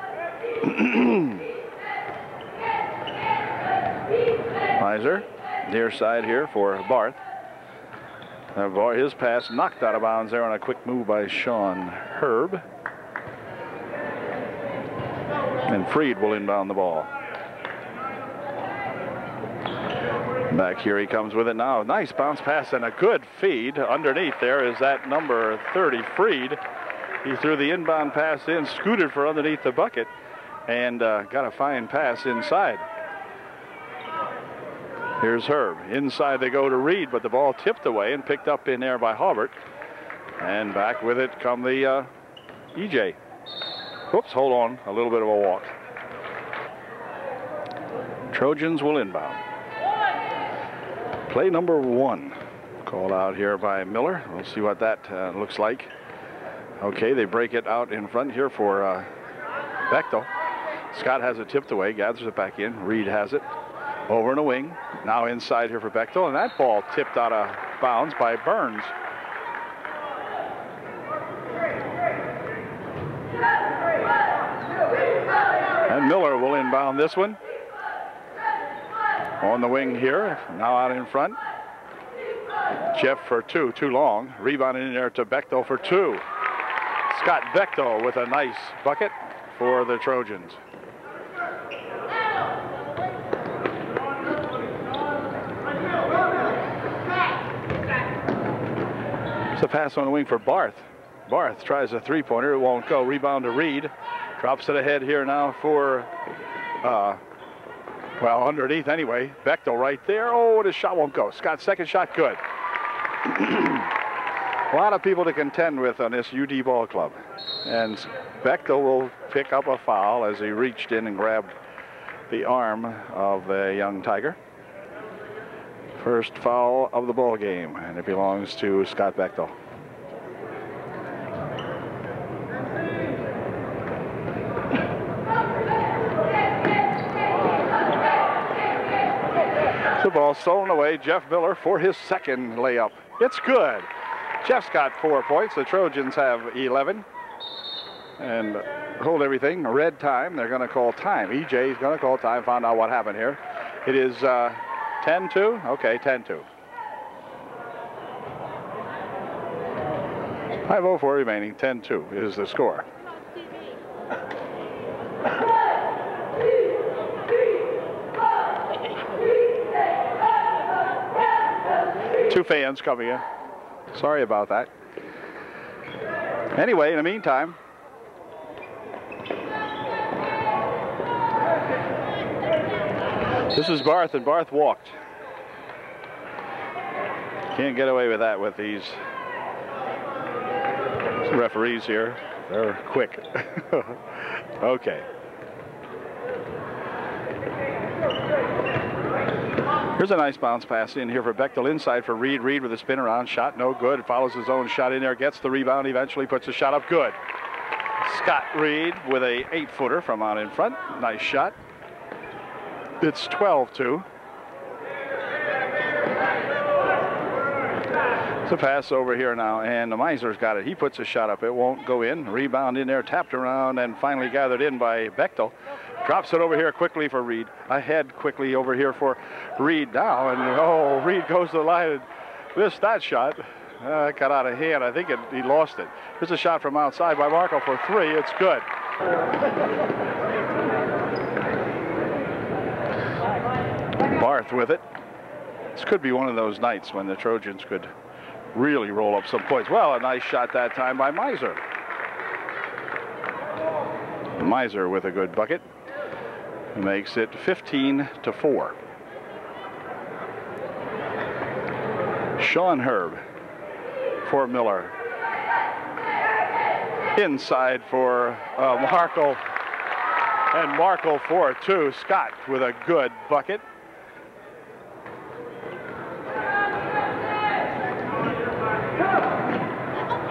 A: Miser, near side here for Barth. His pass knocked out of bounds there on a quick move by Sean Herb. And Freed will inbound the ball. Back here he comes with it now. Nice bounce pass and a good feed. Underneath there is that number 30, Freed. He threw the inbound pass in, scooted for underneath the bucket, and got a fine pass inside. Here's Herb. Inside they go to Reed, but the ball tipped away and picked up in there by Halbert. And back with it come the EJ. Whoops, hold on. A little bit of a walk. Trojans will inbound. Play number 1. Called out here by Miller. We'll see what that looks like. Okay, they break it out in front here for Bechtel. Scott has it tipped away, gathers it back in. Reed has it. Over in a wing. Now inside here for Bechtel, and that ball tipped out of bounds by Burns. And Miller will inbound this one. On the wing here, now out in front. Jeff for 2, too long. Rebounding in there to Bechtel for 2. Scott Bechtel with a nice bucket for the Trojans. It's a pass on the wing for Barth. Barth tries a three-pointer. It won't go. Rebound to Reed. Drops it ahead here now for, well, underneath anyway. Bechtel right there. Oh, the shot won't go. Scott's second shot, good. A lot of people to contend with on this UD ball club. And Bechtel will pick up a foul as he reached in and grabbed the arm of the young Tiger. First foul of the ball game, and it belongs to Scott Bechtel. The ball stolen away. Jeff Miller for his second layup. It's good. Jeff's got 4 points. The Trojans have 11. And hold everything. Red time. They're going to call time. EJ is going to call time. Found out what happened here. It is 10-2. Okay, 10-2. 5:04 remaining. 10-2 is the score. Two fans coming in. Sorry about that. Anyway, in the meantime, this is Barth, and Barth walked. Can't get away with that with these referees here. They're quick. Okay. Here's a nice bounce pass in here for Bechtel, inside for Reed. Reed with a spin around shot, no good. Follows his own shot in there, gets the rebound, eventually puts the shot up, good. Scott Reed with a 8-footer from out in front. Nice shot. It's 12-2. It's a pass over here now, and the Miser's got it. He puts a shot up. It won't go in. Rebound in there, tapped around, and finally gathered in by Bechtel. Drops it over here quickly for Reed. Ahead quickly over here for Reed now, and oh, Reed goes to the line and missed that shot. Got out of hand. I think he lost it. Here's a shot from outside by Markle for 3. It's good. Barth with it. This could be one of those nights when the Trojans could really roll up some points. Well, a nice shot that time by Miser. Miser with a good bucket. Makes it 15-4. Sean Herb for Miller. Inside for Markle. And Markle for 2. Scott with a good bucket.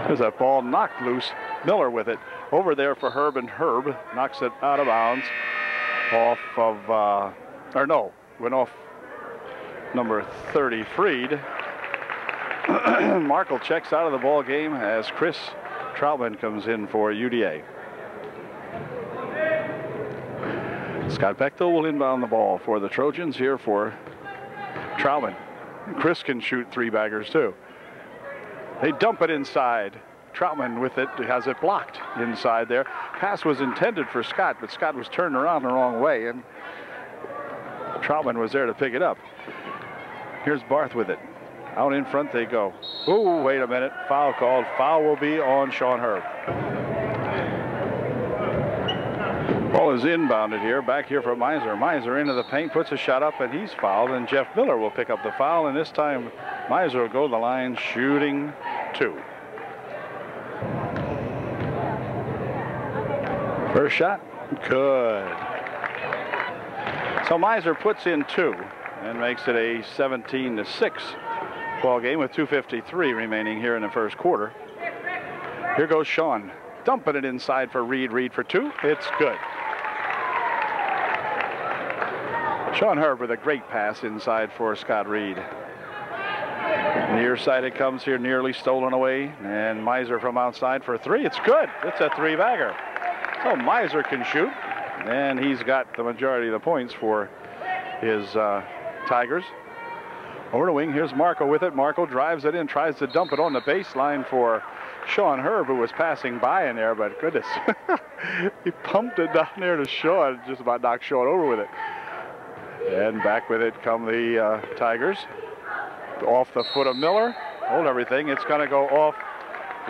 A: There's that ball knocked loose. Miller with it. Over there for Herb, and Herb knocks it out of bounds. Off of, went off number 30, Freed. Markle checks out of the ball game as Chris Troutman comes in for UDA. Scott Bechtel will inbound the ball for the Trojans here for Troutman. Chris can shoot 3-baggers too. They dump it inside. Troutman with it, has it blocked inside there. Pass was intended for Scott, but Scott was turned around the wrong way, and Troutman was there to pick it up. Here's Barth with it. Out in front they go. Oh, wait a minute. Foul called. Foul will be on Sean Herb. Ball is inbounded here, back here for Miser. Miser into the paint, puts a shot up, and he's fouled, and Jeff Miller will pick up the foul, and this time Miser will go to the line shooting 2. First shot, good. So Miser puts in 2 and makes it a 17-6 ball game with 2:53 remaining here in the first quarter. Here goes Sean, dumping it inside for Reed. Reed for 2, it's good. Sean Herb with a great pass inside for Scott Reed. Near side it comes here, nearly stolen away, and Miser from outside for 3. It's good. It's a 3-bagger. So Miser can shoot, and he's got the majority of the points for his Tigers. Over the wing, here's Marco with it. Marco drives it in, tries to dump it on the baseline for Sean Herb, who was passing by in there, but goodness, he pumped it down there to Sean, just about knocked Sean over with it. And back with it come the Tigers. Off the foot of Miller. Hold everything. It's going to go off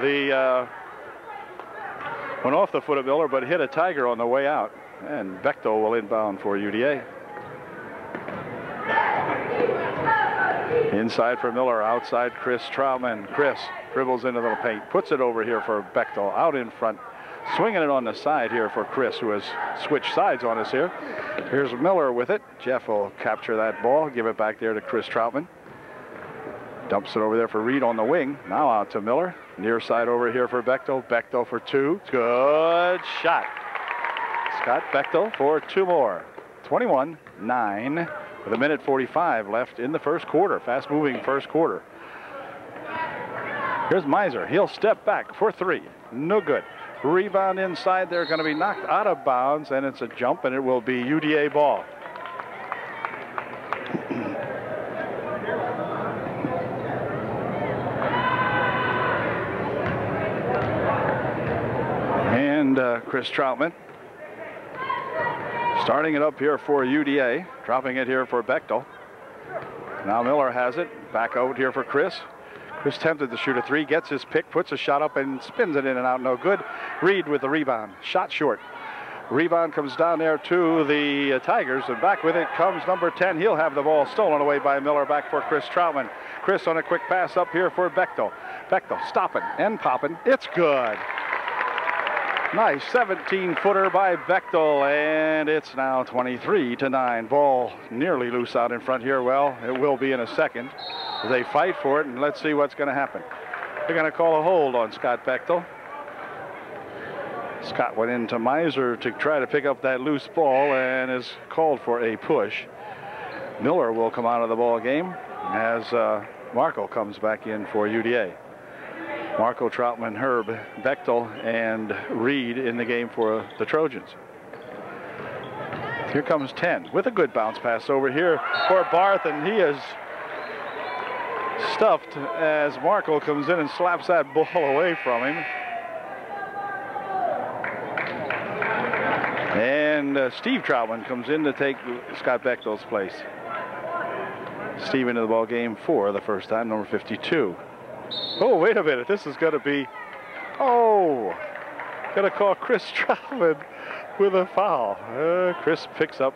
A: the went off the foot of Miller, but hit a Tiger on the way out. And Bechtel will inbound for UDA. Inside for Miller, outside Chris Troutman. Chris dribbles into the paint, puts it over here for Bechtel, out in front, swinging it on the side here for Chris, who has switched sides on us here. Here's Miller with it. Jeff will capture that ball, give it back there to Chris Troutman. Dumps it over there for Reed on the wing. Now out to Miller. Near side over here for Bechtel. Bechtel for 2. Good shot. Scott Bechtel for 2 more. 21-9 with 1:45 left in the first quarter. Fast-moving first quarter. Here's Miser. He'll step back for 3. No good. Rebound inside. They're going to be knocked out of bounds, and it's a jump, and it will be UDA ball. And Chris Troutman starting it up here for UDA, dropping it here for Bechtel. Now Miller has it, back out here for Chris. Chris tempted to shoot a 3, gets his pick, puts a shot up and spins it in and out, no good. Reed with the rebound, shot short. Rebound comes down there to the Tigers, and back with it comes number 10. He'll have the ball stolen away by Miller, back for Chris Troutman. Chris on a quick pass up here for Bechtel. Bechtel stopping and popping, it's good. Nice 17-footer by Bechtel, and it's now 23-9. Ball nearly loose out in front here. Well, it will be in a second. They fight for it, and let's see what's going to happen. They're going to call a hold on Scott Bechtel. Scott went into Miser to try to pick up that loose ball and is called for a push. Miller will come out of the ball game as Marco comes back in for UDA. Marco, Troutman, Herb, Bechtel, and Reed in the game for the Trojans. Here comes 10 with a good bounce pass over here for Barth, and he is stuffed as Marco comes in and slaps that ball away from him. And Steve Troutman comes in to take Scott Bechtel's place. Steve into the ball game for the first time, number 52. Oh, wait a minute. This is going to be, going to call Chris Troutman with a foul. Chris picks up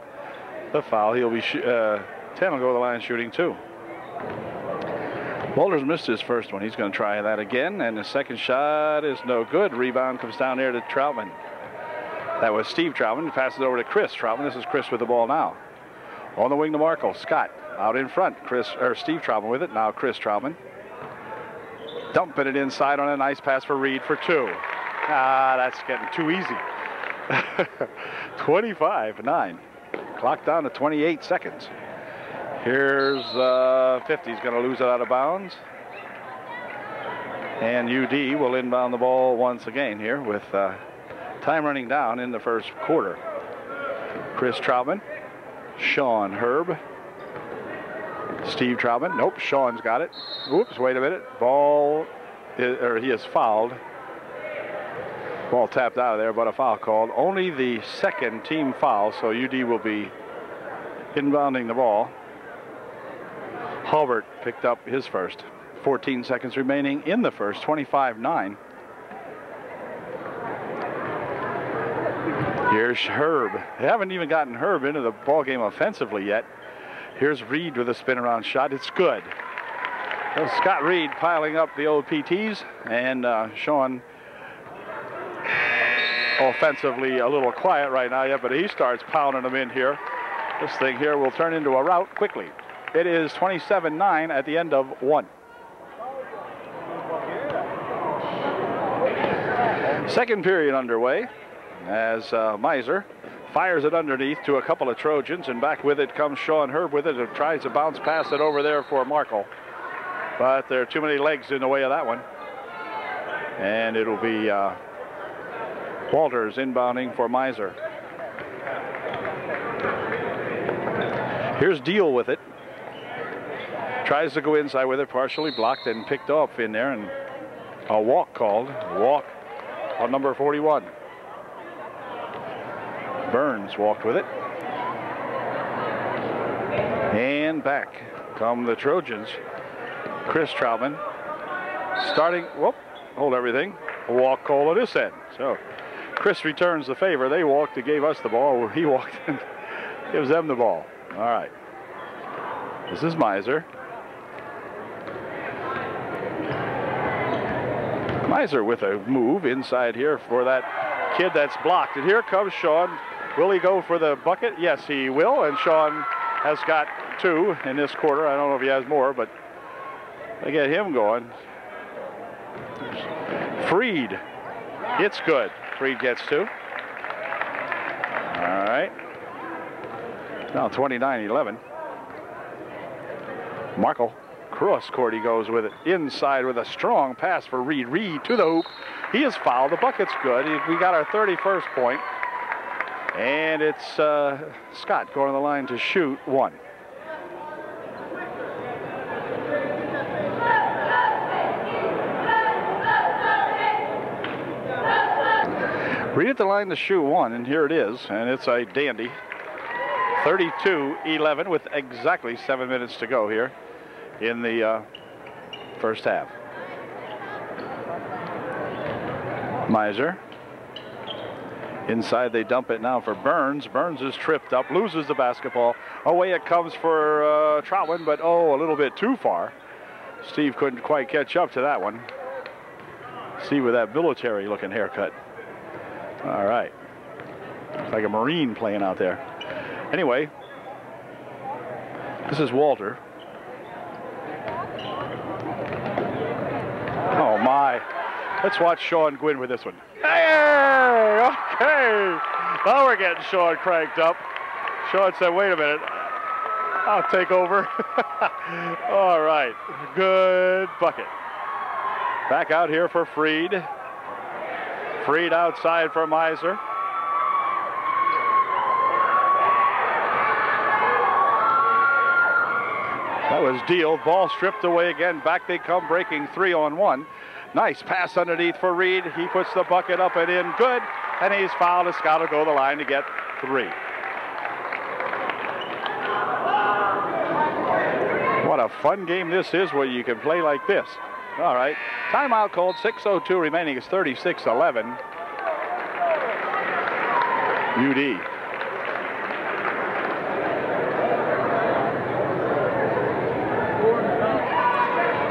A: the foul. He'll be, 10 will go to the line shooting 2. Boulders missed his first one. He's going to try that again, and the second shot is no good. Rebound comes down there to Troutman. That was Steve Troutman. Passes over to Chris Troutman. This is Chris with the ball now. On the wing to Marco. Scott out in front. Steve Troutman with it. Now Chris Troutman. Dumping it inside on a nice pass for Reed for 2. That's getting too easy. 25-9. Clock down to 28 seconds. Here's 50. He's going to lose it out of bounds. And UD will inbound the ball once again here with time running down in the first quarter. Chris Troutman. Sean Herb. Steve Troutman. Nope, Sean's got it. Oops, wait a minute. He is fouled. Ball tapped out of there, but a foul called. Only the second team foul, so UD will be inbounding the ball. Halbert picked up his first. 14 seconds remaining in the first, 25-9. Here's Herb. They haven't even gotten Herb into the ball game offensively yet. Here's Reed with a spin around shot. It's good. So Scott Reed piling up the old PTs, and Sean offensively a little quiet right now yet, but he starts pounding them in here. This thing here will turn into a rout quickly. It is 27-9 at the end of 1. Second period underway as Miser fires it underneath to a couple of Trojans, and back with it comes Sean Herb with it and tries to bounce past it over there for Markle. But there are too many legs in the way of that one. And it'll be Walters inbounding for Miser. Here's Deal with it. Tries to go inside with it, partially blocked and picked off in there, and a walk called. Walk on number 41. Burns walked with it. And back come the Trojans. Chris Troutman starting, whoop, hold everything. A walk call on this end. So Chris returns the favor. They walked and gave us the ball. He walked and gives them the ball. All right. This is Miser. Miser with a move inside here for that kid that's blocked. And here comes Sean. Will he go for the bucket? Yes, he will. And Sean has got 2 in this quarter. I don't know if he has more, but they get him going. Freed. It's good. Freed gets 2. All right. Now 29-11. Markle. Cross court he goes with it. Inside with a strong pass for Reed. Reed to the hoop. He is fouled. The bucket's good. We got our 31st point. And it's Scott going to the line to shoot 1. Reed at the line to shoot 1, and here it is, and it's a dandy. 32-11 with exactly 7 minutes to go here in the first half. Miser. Inside they dump it now for Burns. Burns is tripped up, loses the basketball. Away it comes for Troutman, but a little bit too far. Steve couldn't quite catch up to that one. Steve with that military looking haircut. All right. It's like a Marine playing out there. Anyway, this is Walter. Oh my. Let's watch Sean Gwynn with this one. Hey, okay. Now we're getting Sean cranked up. Sean said, wait a minute. I'll take over. All right. Good bucket. Back out here for Freed. Freed outside for Miser. That was Deal. Ball stripped away again. Back they come, breaking 3-on-1. Nice pass underneath for Reed. He puts the bucket up and in. Good. And he's fouled. As Scott will go to the line to get 3. What a fun game this is where you can play like this. All right. Timeout called. 6:02 remaining. It's 36-11. UD.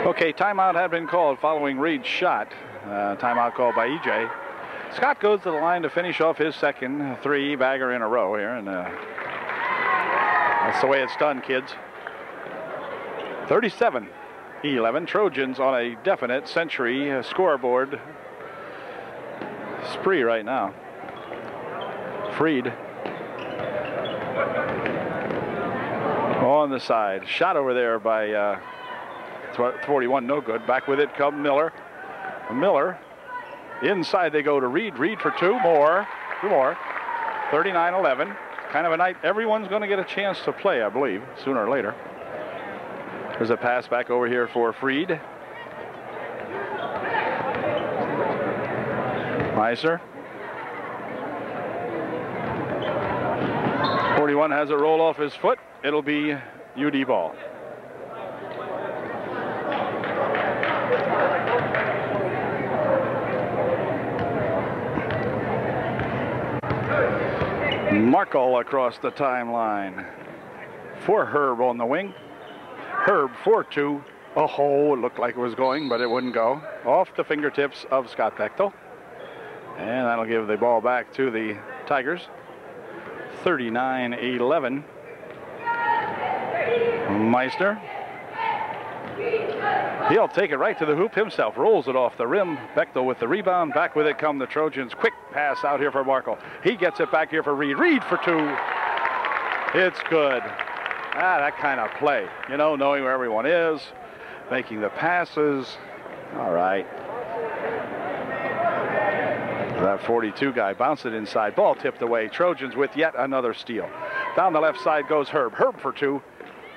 A: Okay, timeout had been called following Reed's shot. Timeout called by EJ. Scott goes to the line to finish off his second 3-bagger in a row here, and that's the way it's done, kids. 37-11. Trojans on a definite century scoreboard spree right now. Freed on the side. Shot over there by 41, no good. Back with it come Miller. Miller. Inside they go to Reed. Reed for 2 more. 2 more. 39-11. Kind of a night everyone's going to get a chance to play, I believe, sooner or later. There's a pass back over here for Freed. Miser. 41 has it roll off his foot. It'll be UD ball. Markle across the timeline for Herb on the wing. Herb 4-2. Oh, it looked like it was going, but it wouldn't go. Off the fingertips of Scott Bechtel. And that'll give the ball back to the Tigers. 39-11. Meister. He'll take it right to the hoop himself. Rolls it off the rim. Bechtel with the rebound. Back with it come the Trojans. Quick pass out here for Markle. He gets it back here for Reed. Reed for 2. It's good. That kind of play. You know, knowing where everyone is. Making the passes. All right. That 42 guy bounced it inside. Ball tipped away. Trojans with yet another steal. Down the left side goes Herb. Herb for 2.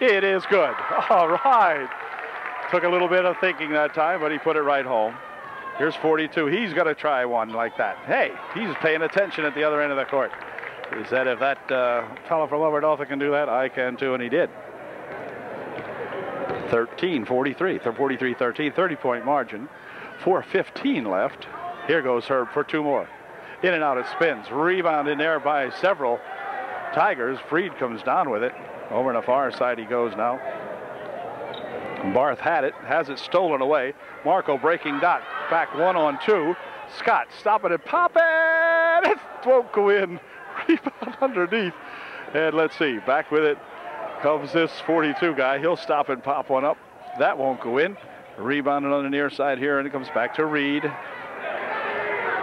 A: It is good. All right. Took a little bit of thinking that time, but he put it right home. Here's 42. He's going to try one like that. Hey, he's paying attention at the other end of the court. He said, if that fellow from Lower Dolphin can do that, I can too, and he did. 13-43, 43-13, 30-point margin. 4:15 left. Here goes Herb for 2 more. In and out it spins. Rebound in there by several Tigers. Freed comes down with it. Over on the far side he goes now. Barth had it, has it stolen away. Markle breaking dot. Back 1-on-2. Scott stopping it, popping. It won't go in. Rebound underneath. And let's see, back with it comes this 42 guy. He'll stop and pop one up. That won't go in. Rebounded on the near side here, and it comes back to Reed.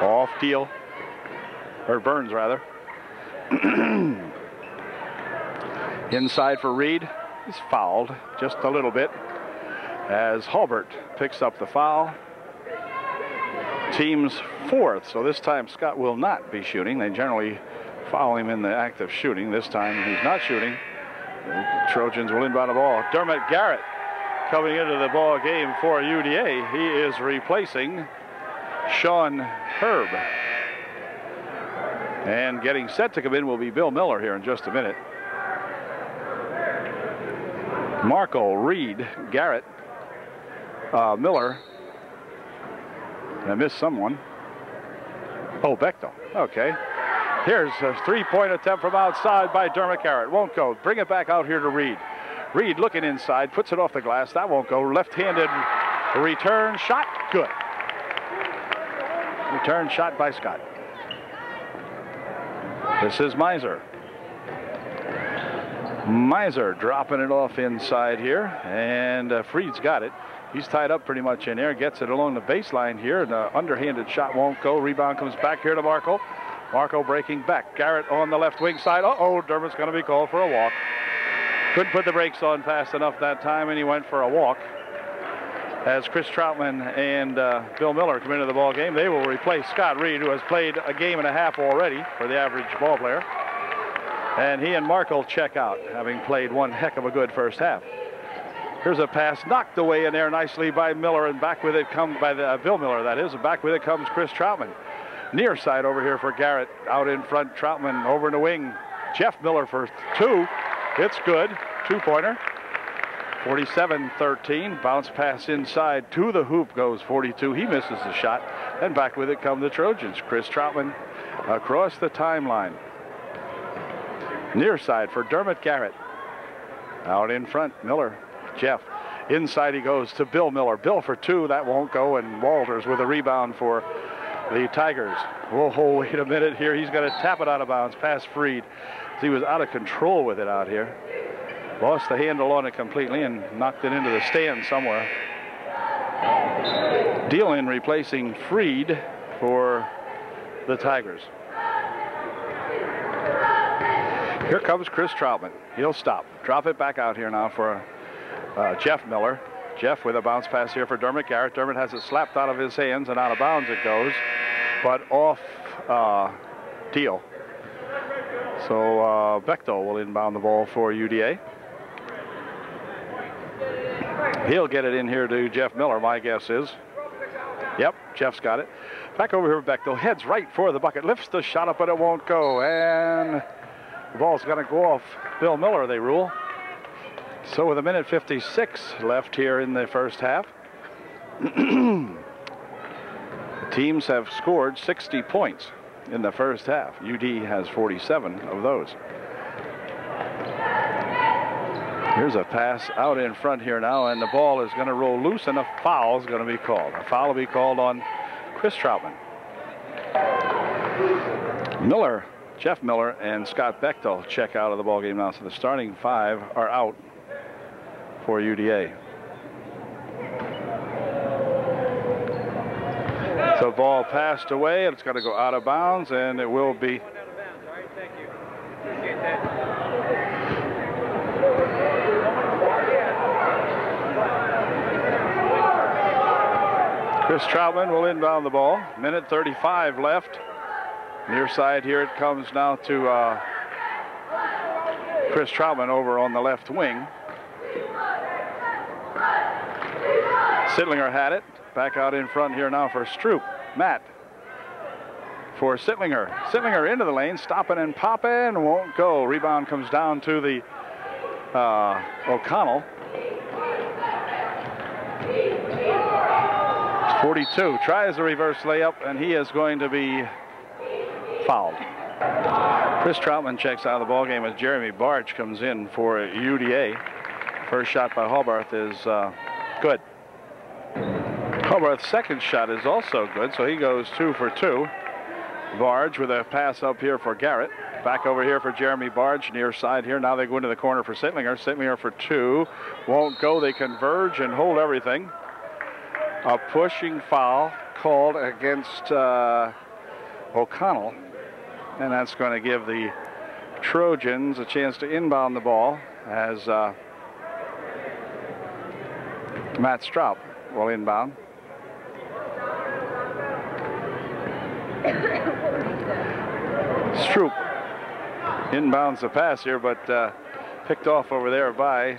A: Off Deal. Or Burns, rather. Inside for Reed. He's fouled just a little bit as Halbert picks up the foul. Team's 4th, so this time Scott will not be shooting. They generally foul him in the act of shooting. This time he's not shooting. The Trojans will inbound the ball. Dermot Garrett coming into the ball game for UDA. He is replacing Sean Herb. And getting set to come in will be Bill Miller here in just a minute. Markle, Reed, Garrett, Miller. I missed someone. Oh, Bechtel. Okay. Here's a 3-point attempt from outside by Dermot Garrett. Won't go. Bring it back out here to Reed. Reed looking inside, puts it off the glass. That won't go. Left-handed return shot. Good. Return shot by Scott. This is Meiser. Meiser dropping it off inside here, and Freed's got it. He's tied up pretty much in there, gets it along the baseline here, and the underhanded shot won't go. Rebound comes back here to Markle. Markle breaking back. Garrett on the left wing side. Uh-oh, Dermot's going to be called for a walk. Couldn't put the brakes on fast enough that time, and he went for a walk. As Chris Troutman and Bill Miller come into the ball game, they will replace Scott Reed, who has played a game and a half already for the average ball player. And he and Markle check out, having played one heck of a good first half. Here's a pass knocked away in there nicely by Miller, and back with it comes by Bill Miller, that is. And back with it comes Chris Troutman. Near side over here for Garrett. Out in front, Troutman over in the wing. Jeff Miller for 2. It's good. 2-pointer. 47-13. Bounce pass inside to the hoop goes 42. He misses the shot. And back with it come the Trojans. Chris Troutman across the timeline. Near side for Dermot Garrett. Out in front, Miller. Jeff. Inside he goes to Bill Miller. Bill for 2. That won't go. And Walters with a rebound for the Tigers. Whoa, wait a minute here. He's going to tap it out of bounds past Freed. He was out of control with it out here. Lost the handle on it completely and knocked it into the stand somewhere. Dealin replacing Freed for the Tigers. Here comes Chris Troutman. He'll stop. Drop it back out here now for Jeff Miller. Jeff with a bounce pass here for Dermot Garrett. Dermot has it slapped out of his hands and out of bounds it goes, but off Deal. So Bechtel will inbound the ball for UDA. He'll get it in here to Jeff Miller, my guess is. Yep, Jeff's got it. Back over here, Bechtel heads right for the bucket, lifts the shot up, but it won't go, and the ball's going to go off Bill Miller, they rule. So with 1:56 left here in the first half, the teams have scored 60 points. in the first half. UD has 47 of those. Here's a pass out in front here now, and the ball is going to roll loose, and a foul is going to be called. A foul will be called on Chris Troutman. Miller, Jeff Miller, and Scott Bechtel check out of the ball game now, so the starting 5 are out for UDA. So ball passed away, and it's going to go out of bounds, and it will be.
B: Thank you. Appreciate that.
A: Chris Troutman will inbound the ball. Minute 35 left. Near side here it comes now to Chris Troutman over on the left wing. Sittlinger had it. Back out in front here now for Stroop. Matt for Sittlinger. Sittlinger into the lane, stopping and popping, won't go. Rebound comes down to the O'Connell. 42 tries the reverse layup, and he is going to be fouled. Chris Troutman checks out of the ballgame as Jeremy Barge comes in for UDA. First shot by Hallbarth is good. Hallbarth's second shot is also good, so he goes 2 for 2. Barge with a pass up here for Garrett. Back over here for Jeremy Barge, near side here. Now they go into the corner for Sittlinger. Sittlinger for 2. Won't go. They converge and hold everything. A pushing foul called against O'Connell. And that's going to give the Trojans a chance to inbound the ball as Matt Straub will inbound. Stroop inbounds the pass here, but picked off over there by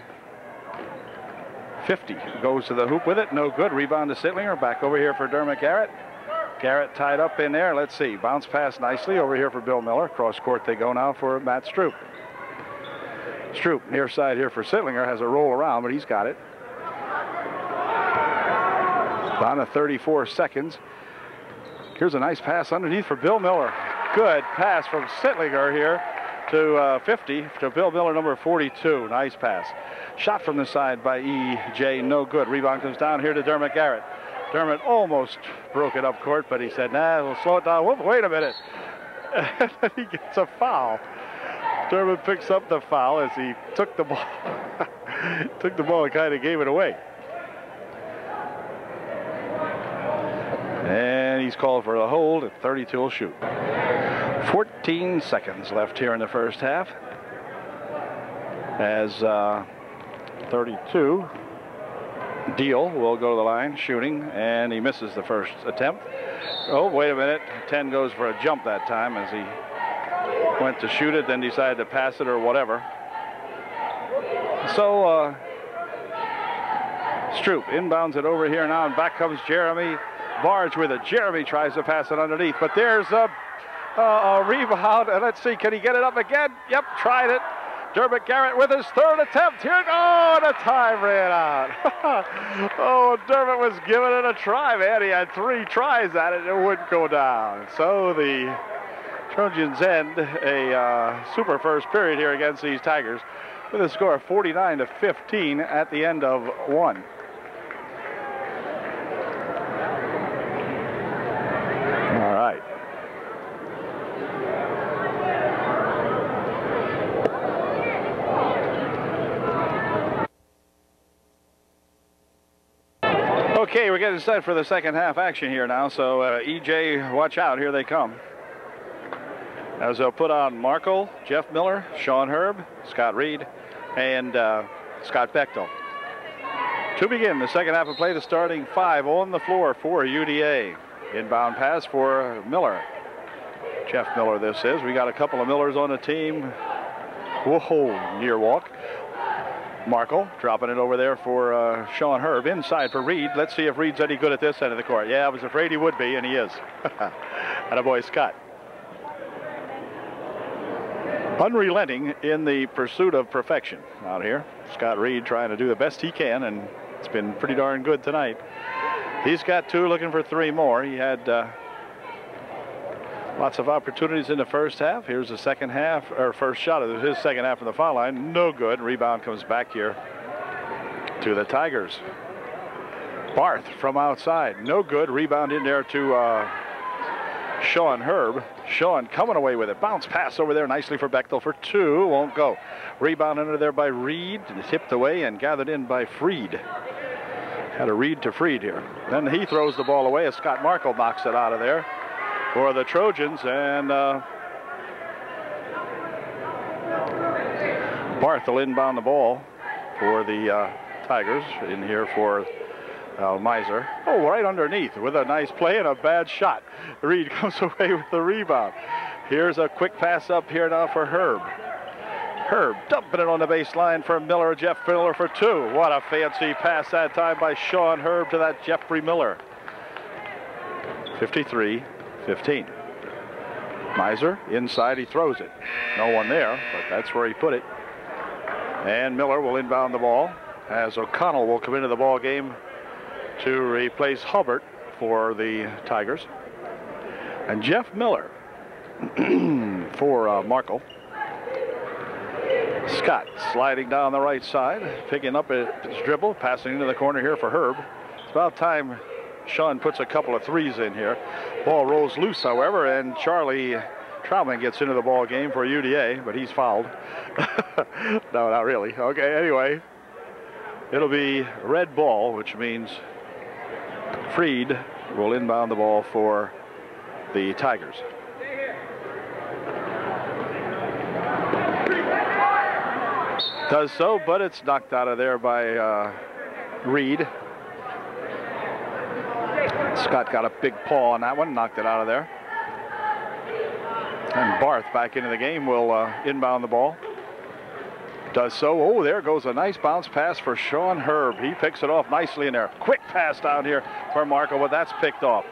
A: 50. Goes to the hoop with it. No good. Rebound to Sittlinger. Back over here for Dermot Garrett. Garrett tied up in there. Let's see. Bounce pass nicely over here for Bill Miller. Cross court they go now for Matt Stroop. Stroop near side here for Sittlinger. Has a roll around, but he's got it. Down to 34 seconds. Here's a nice pass underneath for Bill Miller. Good pass from Sittlinger here to 50 to Bill Miller, number 42. Nice pass. Shot from the side by E.J. No good. Rebound comes down here to Dermot Garrett. Dermot almost broke it up court, but he said, nah, we'll slow it down. Whoop, wait a minute. And then he gets a foul. Dermot picks up the foul as he took the ball. Took the ball and kind of gave it away. And he's called for a hold at 32 will shoot. 14 seconds left here in the first half. As 32, Deal will go to the line shooting, and he misses the first attempt. Oh, wait a minute. 10 goes for a jump that time as he went to shoot it, then decided to pass it or whatever. So Stroop inbounds it over here now, and back comes Jeremy Barge with it. Jeremy tries to pass it underneath, but there's a rebound, and let's see, can he get it up again? Yep, tried it. Dermot Garrett with his third attempt here. Oh, and the time ran out. Oh, Dermot was giving it a try, man. He had 3 tries at it, and it wouldn't go down. So the Trojans end a super first period here against these Tigers with a score of 49-15 at the end of 1. All right. Okay, we're getting set for the second half action here now, so EJ, watch out, here they come. As they'll put on Markle, Jeff Miller, Sean Herb, Scott Reed, and Scott Bechtel. To begin the second half of play, the starting 5 on the floor for UDA. Inbound pass for Miller. Jeff Miller this is. We got a couple of Millers on the team. Whoa, near walk. Markle dropping it over there for Sean Herb. Inside for Reed. Let's see if Reed's any good at this end of the court. Yeah, I was afraid he would be, and he is. Attaboy Scott. Unrelenting in the pursuit of perfection out here. Scott Reed trying to do the best he can, and it's been pretty darn good tonight. He's got 2, looking for 3 more. He had Lots of opportunities in the first half. Here's the second half, or first shot of his second half from the foul line. No good. Rebound comes back here to the Tigers. Barth from outside. No good. Rebound in there to Sean Herb. Sean coming away with it. Bounce pass over there nicely for Bechtel for two. Won't go. Rebound under there by Reed. Tipped away and gathered in by Freed. Had a Reed to Freed here. Then he throws the ball away as Scott Markle knocks it out of there for the Trojans. And Barth will inbound the ball for the Tigers in here for Miser. Oh, right underneath with a nice play and a bad shot. Reed comes away with the rebound. Here's a quick pass up here now for Herb. Herb dumping it on the baseline for Miller. Jeff Miller for two. What a fancy pass that time by Sean Herb to that Jeffrey Miller. 53-15. Miser inside, he throws it. No one there, but that's where he put it. And Miller will inbound the ball as O'Connell will come into the ball game to replace Hubbard for the Tigers. And Jeff Miller for Markle. Scott sliding down the right side, picking up his dribble, passing into the corner here for Herb. It's about time Sean puts a couple of threes in here. Ball rolls loose, however, and Charlie Troutman gets into the ball game for UDA, but he's fouled. No, not really. Okay, anyway, it'll be red ball, which means Freed will inbound the ball for the Tigers. Does so, but it's knocked out of there by Reed. Scott got a big paw on that one, knocked it out of there. And Barth back into the game will inbound the ball. Does so. Oh, there goes a nice bounce pass for Sean Herb. He picks it off nicely in there. Quick pass down here for Marco, but that's picked off.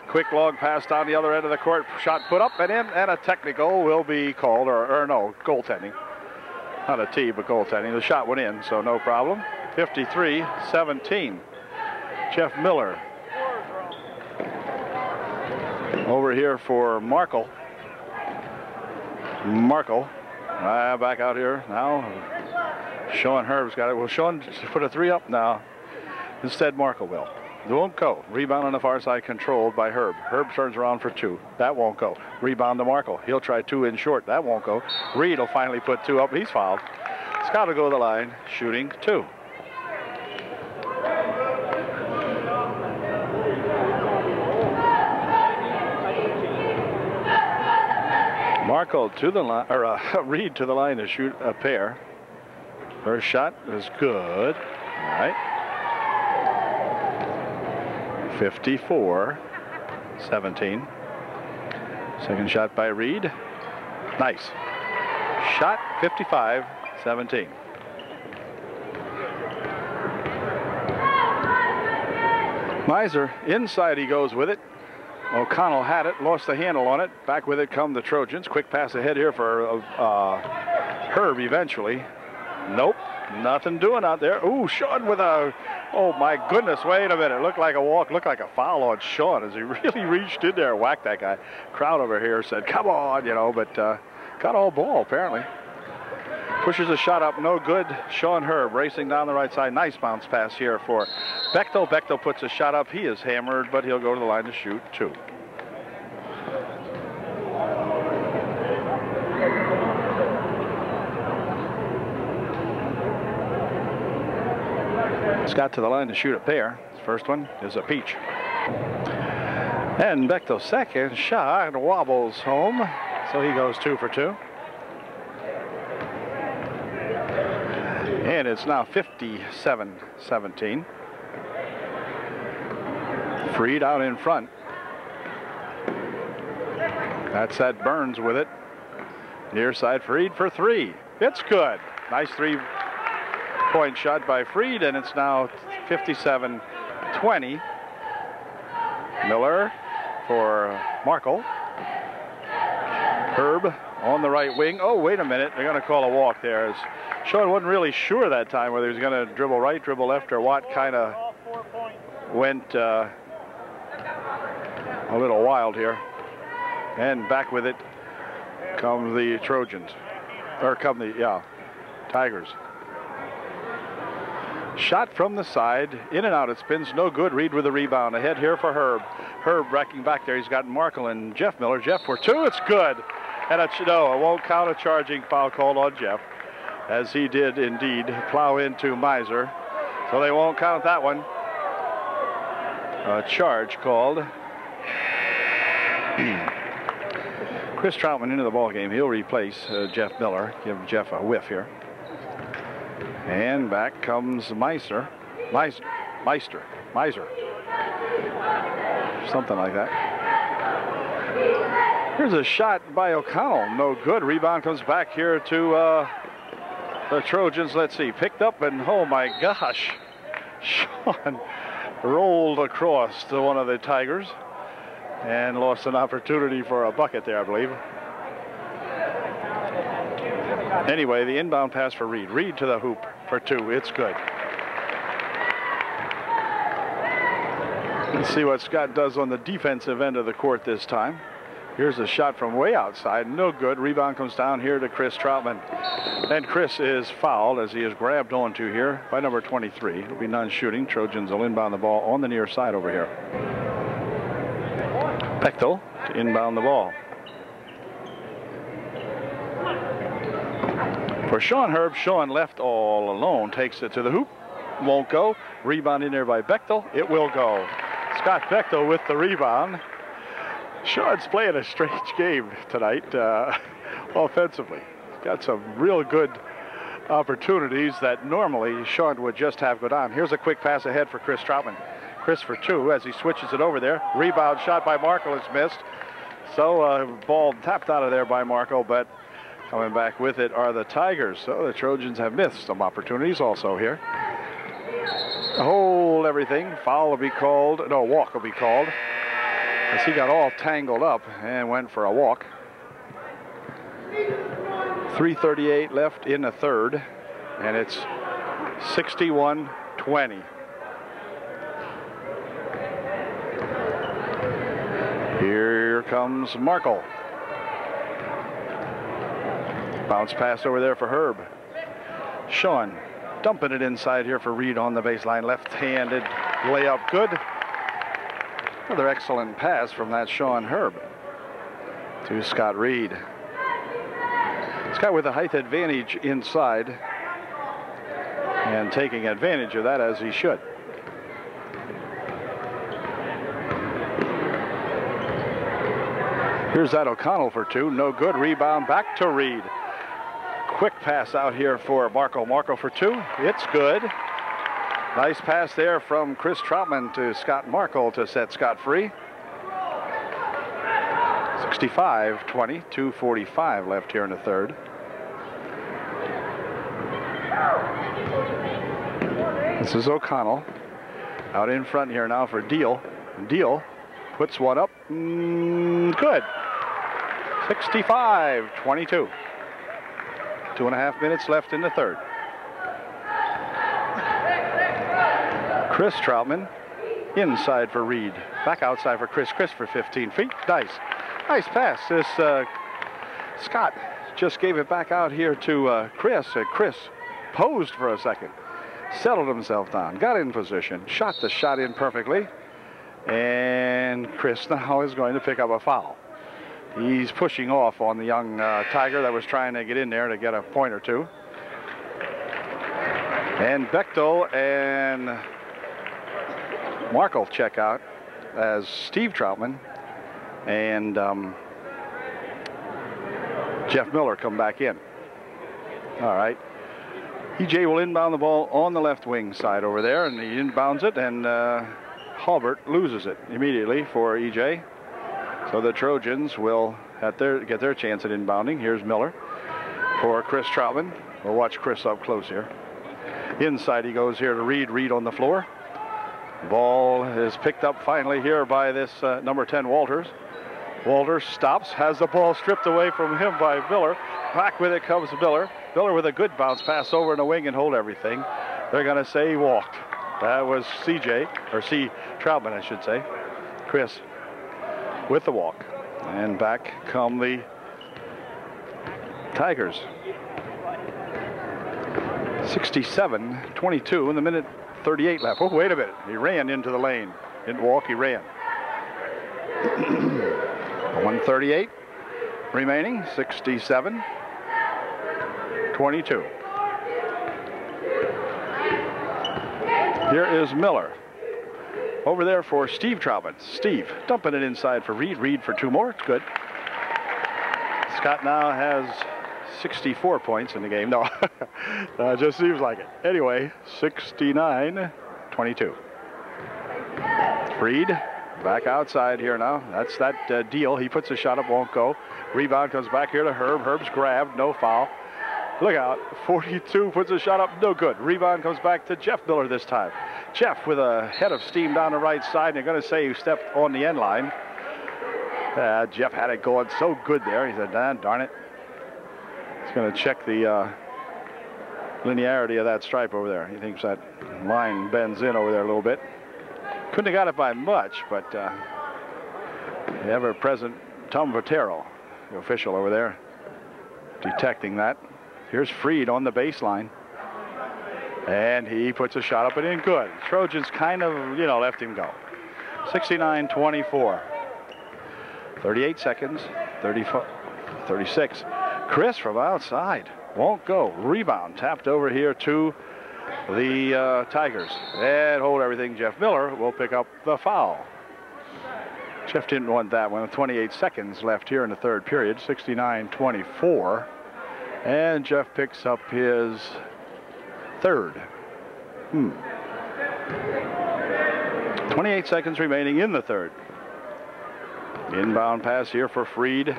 A: Quick long pass down the other end of the court. Shot put up and in, and a technical will be called, or no, goaltending. Not a T, but goaltending. The shot went in, so no problem. 53-17. Jeff Miller over here for Markle. Markle back out here now. Sean Herb's got it. Will Sean put a three up now? Instead, Markle will. It won't go. Rebound on the far side controlled by Herb. Herb turns around for two. That won't go. Rebound to Markle. He'll try two in short. That won't go. Reed will finally put two up. He's fouled. Scott will go to the line, shooting two. Markle to the line, or Reed to the line to shoot a pair. First shot is good. All right. 54-17. Second shot by Reed. Nice. Shot 55-17. Miser inside, he goes with it. O'Connell had it, lost the handle on it. Back with it come the Trojans. Quick pass ahead here for Herb eventually. Nope, nothing doing out there. Ooh, Sean with a, oh my goodness, wait a minute. Looked like a walk, looked like a foul on Sean as he really reached in there and whacked that guy. Crowd over here said, come on, you know, but got all ball apparently. Pushes a shot up, no good. Sean Herb racing down the right side. Nice bounce pass here for Bechtel. Bechtel puts a shot up. He is hammered, but he'll go to the line to shoot two. Scott to the line to shoot a pair. His first one is a peach. And Bechtel's second shot wobbles home, so he goes 2 for 2. And it's now 57-17. Freed out in front. That's that Burns with it. Near side Freed for three. It's good. Nice 3-point shot by Freed, and it's now 57-20. Miller for Markle. Herb on the right wing. Oh, wait a minute. They're going to call a walk there. As Sean wasn't really sure that time whether he was going to dribble right, dribble left, or what. Kind of went a little wild here. And back with it come the Trojans. Or come the, Tigers. Shot from the side, in and out it spins, no good. Reed with the rebound. Ahead here for Herb. Herb racking back there. He's got Markle and Jeff Miller. Jeff for two, it's good. And it won't count a charging foul called on Jeff, as he did indeed plow into Miser. So they won't count that one. A charge called. Chris Troutman into the ball game. He'll replace Jeff Miller. Give Jeff a whiff here. And back comes Meister. Something like that. Here's a shot by O'Connell. No good. Rebound comes back here to the Trojans. Let's see. Picked up and, oh my gosh. Sean rolled across to one of the Tigers and lost an opportunity for a bucket there, I believe. Anyway, the inbound pass for Reed. Reed to the hoop for two. It's good. Let's see what Scott does on the defensive end of the court this time. Here's a shot from way outside. No good. Rebound comes down here to Chris Troutman. And Chris is fouled as he is grabbed onto here by number 23. It'll be non-shooting. Trojans will inbound the ball on the near side over here. Bechtel to inbound the ball. For Sean Herb, Sean left all alone, takes it to the hoop, won't go. Rebound in there by Bechtel, it will go. Scott Bechtel with the rebound. Sean's playing a strange game tonight offensively. He's got some real good opportunities that normally Sean would just have go down. Here's a quick pass ahead for Chris Troutman. Chris for two as he switches it over there. Rebound shot by Markle is missed. So ball tapped out of there by Markle, but coming back with it are the Tigers. So the Trojans have missed some opportunities also here. Hold everything. Foul will be called. No, walk will be called, as he got all tangled up and went for a walk. 3:38 left in the third, and it's 61-20. Here comes Markle. Bounce pass over there for Herb. Sean dumping it inside here for Reed on the baseline. Left-handed layup, good. Another excellent pass from that Sean Herb to Scott Reed. Scott with a height advantage inside and taking advantage of that as he should. Here's that O'Connell for two. No good. Rebound back to Reed. Quick pass out here for Markle. Markle for two. It's good. Nice pass there from Chris Troutman to Scott Markle to set Scott free. 65-20. 2:45 left here in the third. This is O'Connell out in front here now for Deal. Deal puts one up. Good. 65-22. 2.5 minutes left in the third. Chris Troutman inside for Reed. Back outside for Chris. Chris for 15 feet. Nice pass. This Scott just gave it back out here to Chris. Chris posed for a second. Settled himself down. Got in position. Shot the shot in perfectly. And Chris now is going to pick up a foul. He's pushing off on the young Tiger that was trying to get in there to get a point or two. And Bechtel and Markle check out as Steve Troutman and Jeff Miller come back in. All right. EJ will inbound the ball on the left wing side over there, and he inbounds it, and Halbert loses it immediately for EJ. So the Trojans will get their chance at inbounding. Here's Miller for Chris Troutman. We'll watch Chris up close here. Inside he goes here to Reed. Reed on the floor. Ball is picked up finally here by this number 10 Walters. Walters stops, has the ball stripped away from him by Miller. Back with it comes Miller. Miller with a good bounce pass over in the wing and hold everything. They're going to say he walked. That was C. Troutman, I should say. Chris with the walk. And back come the Tigers. 67-22 in the minute 38 left. Oh, wait a minute. He ran into the lane. Didn't walk, he ran. 138 remaining. 67-22. Here is Miller. Over there for Steve Troutman. Steve dumping it inside for Reed. Reed for 2 more. It's good. Scott now has 64 points in the game. No, it just seems like it. Anyway, 69-22. Reed back outside here now. That's that deal. He puts a shot up, won't go. Rebound comes back here to Herb. Herb's grabbed, no foul. Look out, 42 puts a shot up, no good. Rebound comes back to Jeff Miller this time. Jeff with a head of steam down the right side. They're going to say he stepped on the end line. Jeff had it going so good there. He said, darn it. He's going to check the linearity of that stripe over there. He thinks that line bends in over there a little bit. Couldn't have got it by much, but the ever-present Tom Votero, the official over there, detecting that. Here's Freed on the baseline. And he puts a shot up and in. Good. Trojans kind of, left him go. 69-24. 38 seconds. 36. Chris from outside. Won't go. Rebound. Tapped over here to the Tigers. And hold everything. Jeff Miller will pick up the foul. Jeff didn't want that one. 28 seconds left here in the third period. 69-24. And Jeff picks up his third. 28 seconds remaining in the third. Inbound pass here for Freed.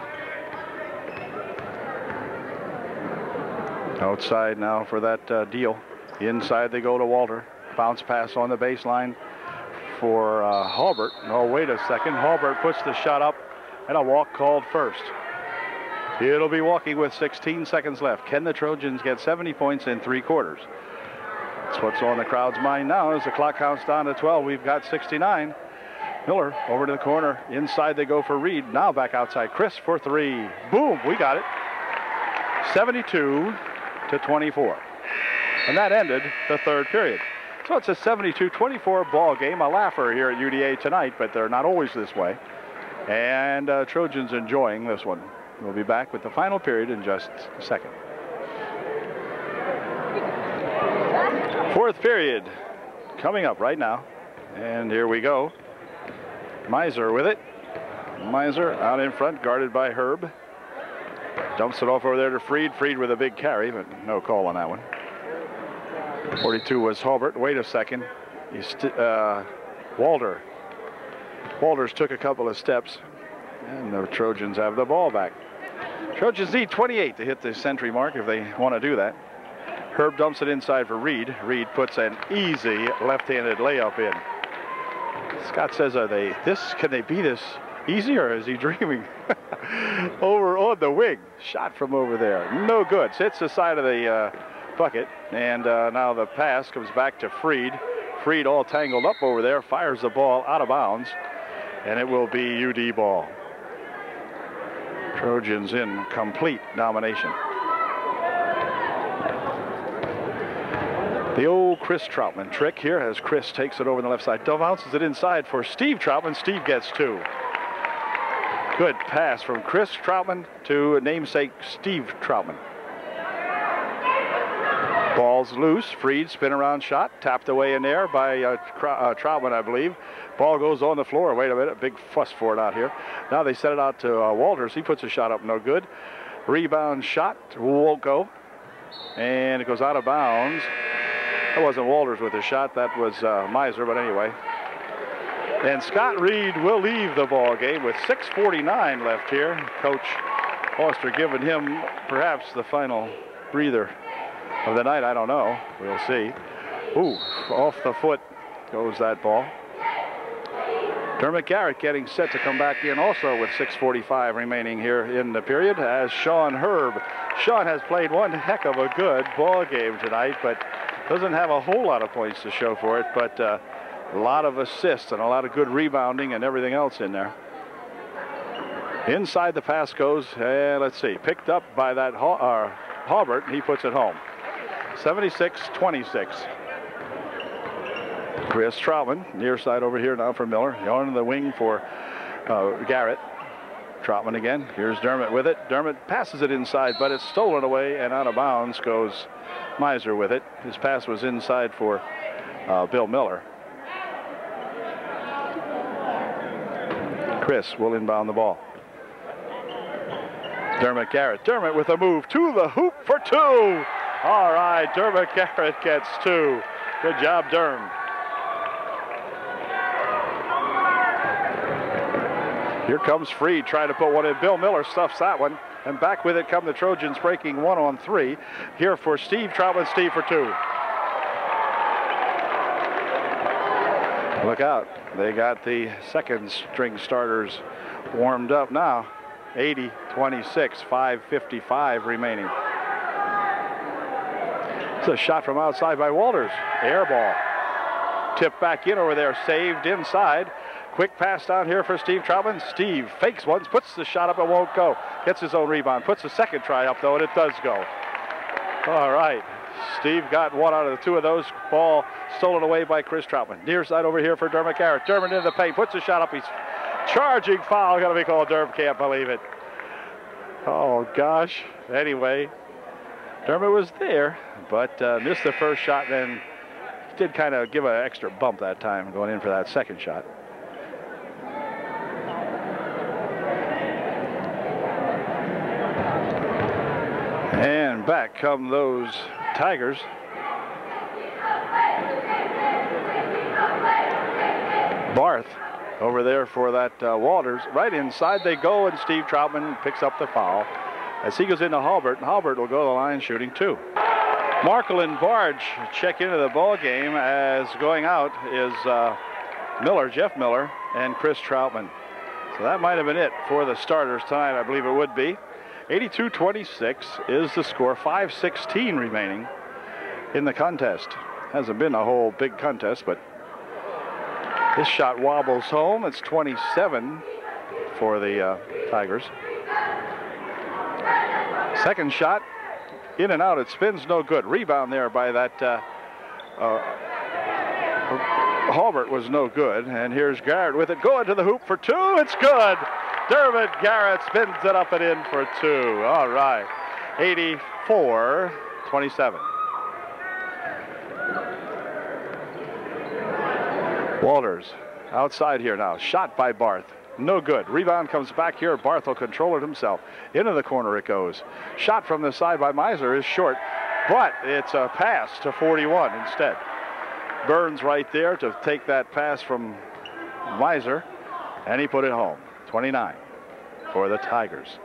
A: Outside now for that deal. Inside they go to Walter. Bounce pass on the baseline for Halbert. Oh, wait a second. Halbert puts the shot up and a walk called first. It'll be walking with 16 seconds left. Can the Trojans get 70 points in 3 quarters? That's what's on the crowd's mind now as the clock counts down to 12. We've got 69. Miller over to the corner. Inside they go for Reed. Now back outside. Chris for 3. Boom, we got it. 72-24. And that ended the third period. So it's a 72-24 ball game. A laugher here at UDA tonight, but they're not always this way. And Trojans enjoying this one. We'll be back with the final period in just a second. Fourth period coming up right now. And here we go. Miser with it. Miser out in front, guarded by Herb. Dumps it off over there to Freed. Freed with a big carry, but no call on that one. 42 was Halbert. Wait a second. Walters took a couple of steps, and the Trojans have the ball back. Trojans need 28 to hit the century mark if they want to do that. Herb dumps it inside for Reed. Reed puts an easy left-handed layup in. Scott says, can they be this easy, or is he dreaming? Over on the wing. Shot from over there. No good. Hits the side of the bucket. And now the pass comes back to Freed. Freed all tangled up over there. Fires the ball out of bounds. And it will be UD ball. Trojans in complete domination. The old Chris Troutman trick here as Chris takes it over on the left side. Bounces it inside for Steve Troutman. Steve gets 2. Good pass from Chris Troutman to namesake Steve Troutman. Ball's loose. Freed spin around shot. Tapped away in there by Troutman, I believe. Ball goes on the floor. Wait a minute. Big fuss for it out here. Now they set it out to Walters. He puts a shot up. No good. Rebound shot. Won't go. And it goes out of bounds. That wasn't Walters with the shot. That was Miser. But anyway. And Scott Reed will leave the ball game with 6:49 left here. Coach Foster giving him perhaps the final breather of the night. I don't know. We'll see. Ooh, off the foot goes that ball. Dermot Garrett getting set to come back in also with 6:45 remaining here in the period as Sean Herb. Sean has played one heck of a good ball game tonight, but doesn't have a whole lot of points to show for it, but a lot of assists and a lot of good rebounding and everything else in there. Inside the pass goes, and let's see, picked up by that Halbert. He puts it home. 76-26. Chris Troutman, near side over here now for Miller. On the wing for Garrett. Troutman again. Here's Dermott with it. Dermott passes it inside, but it's stolen away and out of bounds goes Miser with it. His pass was inside for Bill Miller. Chris will inbound the ball. Dermott Garrett. Dermott with a move to the hoop for two. All right, Dermott Garrett gets two. Good job, Derm. Here comes Freed trying to put one in. Bill Miller stuffs that one. And back with it come the Trojans, breaking 1-on-3. Here for Steve Troutman. Steve for two. Look out. They got the second string starters warmed up now. 80-26, 5:55 remaining. It's a shot from outside by Walters. Air ball. Tipped back in over there. Saved inside. Quick pass down here for Steve Troutman. Steve fakes once, puts the shot up, it won't go. Gets his own rebound, puts the second try up though, and it does go. All right, Steve got one out of the two of those. Ball stolen away by Chris Troutman. Near side over here for Dermott Garrett. Dermott into the paint, puts the shot up. He's charging foul, gonna be called. Derm can't believe it. Oh gosh. Anyway, Dermott was there, but missed the first shot, then did kind of give an extra bump that time going in for that second shot. And back come those Tigers. Barth over there for that Walters. Right inside they go, and Steve Troutman picks up the foul as he goes into Halbert, and Halbert will go to the line shooting two. Markle and Barge check into the ball game, as going out is Miller, Jeff Miller, and Chris Troutman. So that might have been it for the starters tonight. I believe it would be. 82-26 is the score. 5:16 remaining in the contest. Hasn't been a whole big contest, but this shot wobbles home. It's 27 for the Tigers. Second shot, in and out. It spins, no good. Rebound there by that Halbert was no good. And here's Garrett with it. Going to the hoop for two. It's good. Dermott Garrett spins it up and in for two. All right. 84-27. Walters outside here now. Shot by Barth. No good. Rebound comes back here. Barth will control it himself. Into the corner it goes. Shot from the side by Miser is short, but it's a pass to 41 instead. Burns right there to take that pass from Miser, and he put it home. 29 for the Tigers.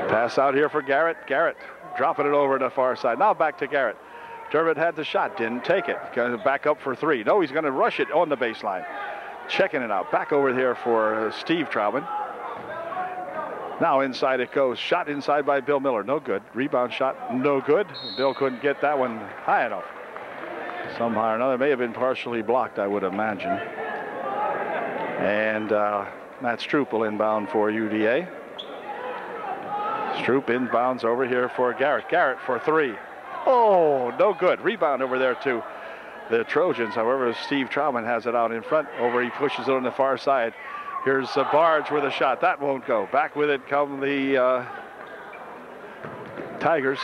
A: Pass out here for Garrett. Garrett dropping it over to the far side. Now back to Garrett. Dermott had the shot, didn't take it. Going back up for three. No, he's going to rush it on the baseline. Checking it out. Back over here for Steve Troutman. Now inside it goes. Shot inside by Bill Miller. No good. Rebound shot, no good. Bill couldn't get that one high enough. Somehow or another. May have been partially blocked, I would imagine. And Matt Stroop will inbound for UDA. Stroop inbounds over here for Garrett. Garrett for three. Oh, no good. Rebound over there to the Trojans. However, Steve Troutman has it out in front. Over, he pushes it on the far side. Here's a Barge with a shot. That won't go. Back with it come the Tigers.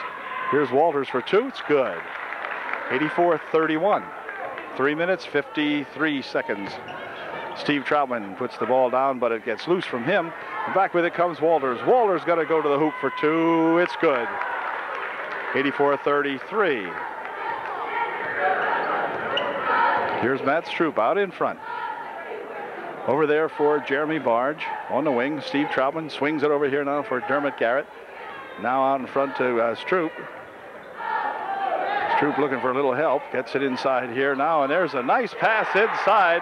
A: Here's Walters for two. It's good. 84-31. 3 minutes, 53 seconds. Steve Troutman puts the ball down, but it gets loose from him. And back with it comes Walters. Walters got to go to the hoop for two. It's good. 84-33. Here's Matt Stroop out in front. Over there for Jeremy Barge on the wing. Steve Troutman swings it over here now for Dermott Garrett. Now out in front to Stroop. Stroop looking for a little help. Gets it inside here now, and there's a nice pass inside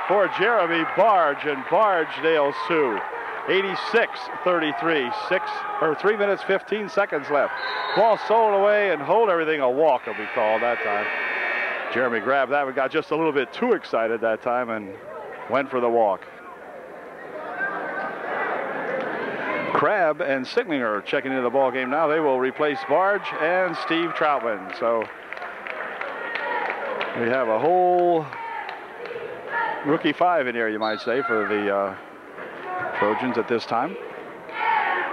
A: for Jeremy Barge, and Barge nails two. 86-33. 3 minutes, 15 seconds left. Ball stolen away, and hold everything. A walk will be called that time. Jeremy grabbed that one, got just a little bit too excited that time, and went for the walk. Crabb and Sicklinger checking into the ball game now. They will replace Barge and Steve Troutman. So we have a whole rookie five in here, you might say, for the Trojans at this time.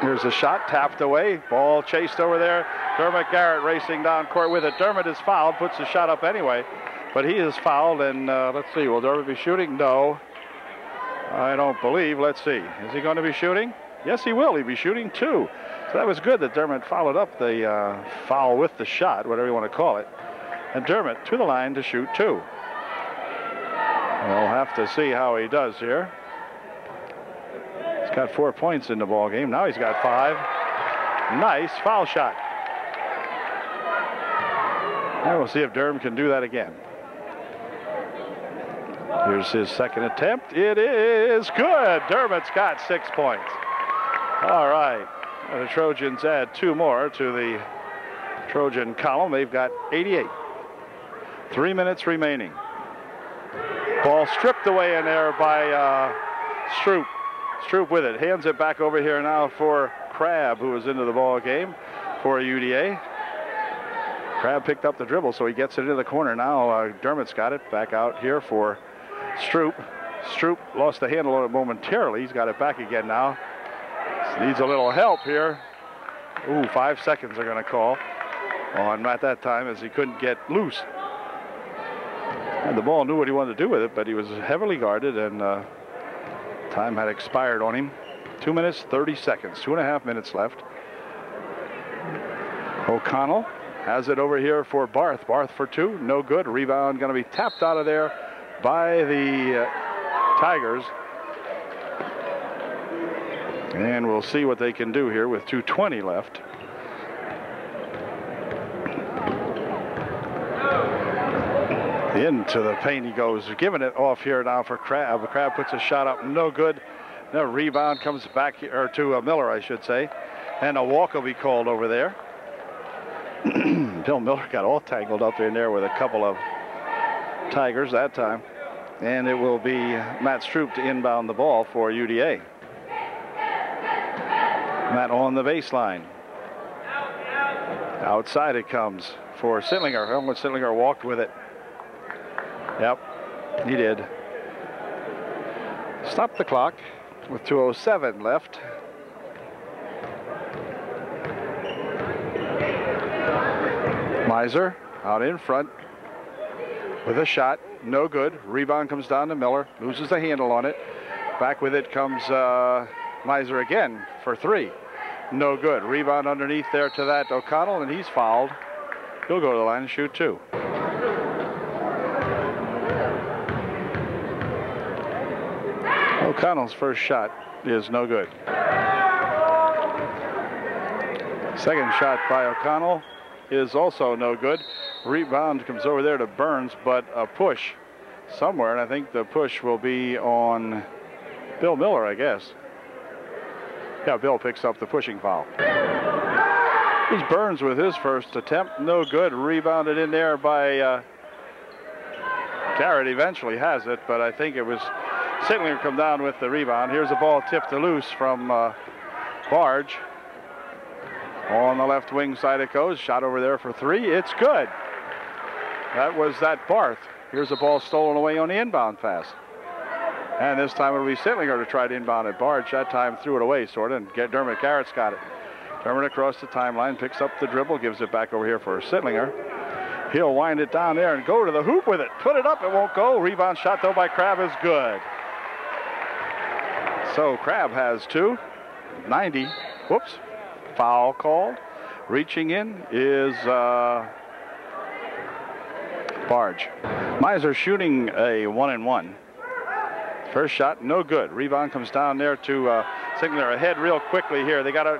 A: Here's a shot, tapped away, ball chased over there. Dermot Garrett racing down court with it. Dermot is fouled, puts the shot up anyway, but he is fouled, and let's see, will Dermot be shooting? No, I don't believe. Let's see, is he going to be shooting? Yes, he will. He'll be shooting two. So that was good that Dermot followed up the foul with the shot, whatever you want to call it. And Dermot to the line to shoot two. We'll have to see how he does here. He's got 4 points in the ball game. Now he's got 5. Nice foul shot. And we'll see if Derm can do that again. Here's his second attempt. It is good. Dermot's got 6 points. All right. The Trojans add 2 more to the Trojan column. They've got 88. 3 minutes remaining. Ball stripped away in there by Stroop. Stroop with it. Hands it back over here now for Crabb, who is into the ball game for UDA. Crabb picked up the dribble, so he gets it into the corner. Now Dermot's got it back out here for Stroop. Stroop lost the handle on it momentarily. He's got it back again now. Needs a little help here. Ooh, 5 seconds they're going to call on Matt that time as he couldn't get loose. And the ball knew what he wanted to do with it, but he was heavily guarded, and time had expired on him. 2 minutes, 30 seconds, 2.5 minutes left. O'Connell has it over here for Barth. Barth for 2, no good. Rebound going to be tapped out of there by the Tigers. And we'll see what they can do here with 2:20 left. Into the paint he goes, giving it off here now for Crabb. Crabb puts a shot up, no good. The rebound comes back here, or to Miller, I should say. And a walk will be called over there. Bill Miller got all tangled up in there with a couple of Tigers that time. And it will be Matt Stroop to inbound the ball for UDA. Matt on the baseline. Outside it comes for Sittlinger. Helmut Sittlinger walked with it. Yep, he did. Stop the clock with 2:07 left. Miser out in front with a shot, no good. Rebound comes down to Miller, loses the handle on it. Back with it comes Miser again for 3. No good. Rebound underneath there to that O'Connell, and he's fouled. He'll go to the line and shoot 2. O'Connell's first shot is no good. Second shot by O'Connell is also no good. Rebound comes over there to Burns, but a push somewhere, and I think the push will be on Bill Miller, I guess. Yeah, Bill picks up the pushing foul. Here's Burns with his first attempt. No good. Rebounded in there by Garrett. Eventually has it, but I think it was Sittlinger come down with the rebound. Here's a ball tipped to loose from Barge. On the left wing side it goes. Shot over there for 3. It's good. That was that Barth. Here's a ball stolen away on the inbound pass. And this time it'll be Sittlinger to try to inbound at Barge. That time threw it away, sort of, and Dermot Garrett's got it. Dermot across the timeline, picks up the dribble, gives it back over here for Sittlinger. He'll wind it down there and go to the hoop with it. Put it up, it won't go. Rebound shot, though, by Crabb is good. So Crabb has 2. 90. Whoops. Foul called. Reaching in is Barge. Miser shooting a 1-and-1. First shot, no good. Rebound comes down there to Sittlinger ahead real quickly here. They got a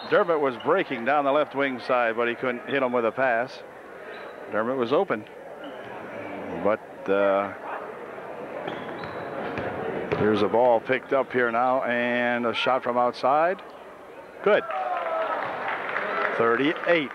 A: Dermot was breaking down the left wing side, but he couldn't hit him with a pass. Dermot was open, but here's a ball picked up here now, and a shot from outside. Good. 38.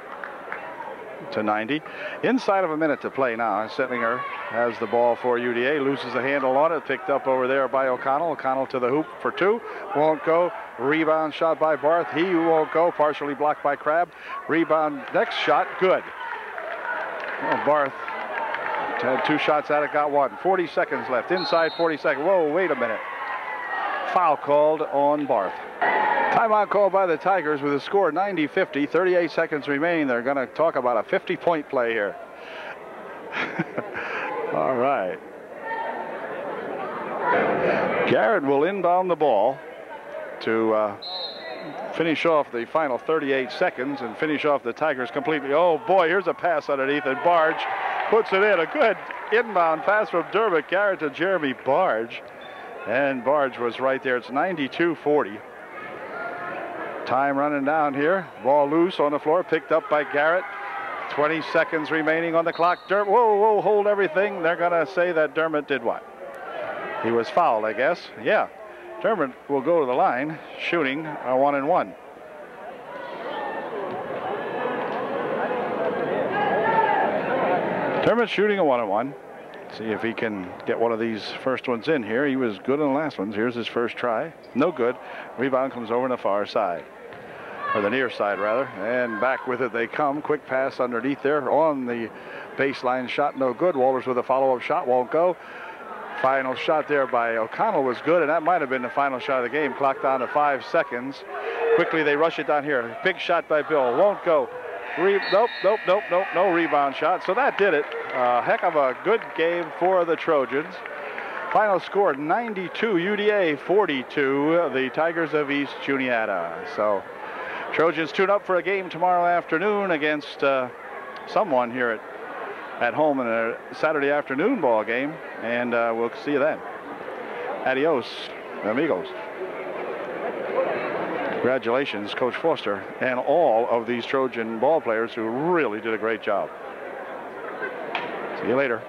A: to 90. Inside of a minute to play now. Settlinger has the ball for UDA, loses the handle on it, picked up over there by O'Connell. O'Connell to the hoop for two, won't go. Rebound shot by Barth, he won't go, partially blocked by Crabb. Rebound, next shot, good. Well, Barth had 2 shots at it, got 1. 40 seconds left, inside 40 seconds. Whoa, wait a minute. Foul called on Barth. Timeout called by the Tigers with a score 90-50, 38 seconds remain. They're going to talk about a 50-point play here. All right. Garrett will inbound the ball to finish off the final 38 seconds and finish off the Tigers completely. Oh boy, here's a pass underneath, and Barge puts it in. A good inbound pass from Dermott Garrett to Jeremy Barge. And Barge was right there. It's 92-40. Time running down here. Ball loose on the floor, picked up by Garrett. 20 seconds remaining on the clock. Whoa, hold everything. They're going to say that Dermott did what? He was fouled, I guess. Yeah. Dermott will go to the line, shooting a 1-and-1. Dermott shooting a 1-and-1. See if he can get one of these first ones in here. He was good on the last ones. Here's his first try. No good. Rebound comes over on the far side. Or the near side, rather. And back with it they come. Quick pass underneath there on the baseline. Shot no good. Walters with a follow-up shot. Won't go. Final shot there by O'Connell was good, and that might have been the final shot of the game. Clock down to 5 seconds. Quickly they rush it down here. Big shot by Bill. Won't go. Nope. No rebound shot. So that did it. Heck of a good game for the Trojans. Final score 92 UDA 42. The Tigers of East Juniata. So Trojans tune up for a game tomorrow afternoon against someone here at home in a Saturday afternoon ball game, and we'll see you then. Adios, amigos. Congratulations, Coach Foster, and all of these Trojan ball players who really did a great job. See you later.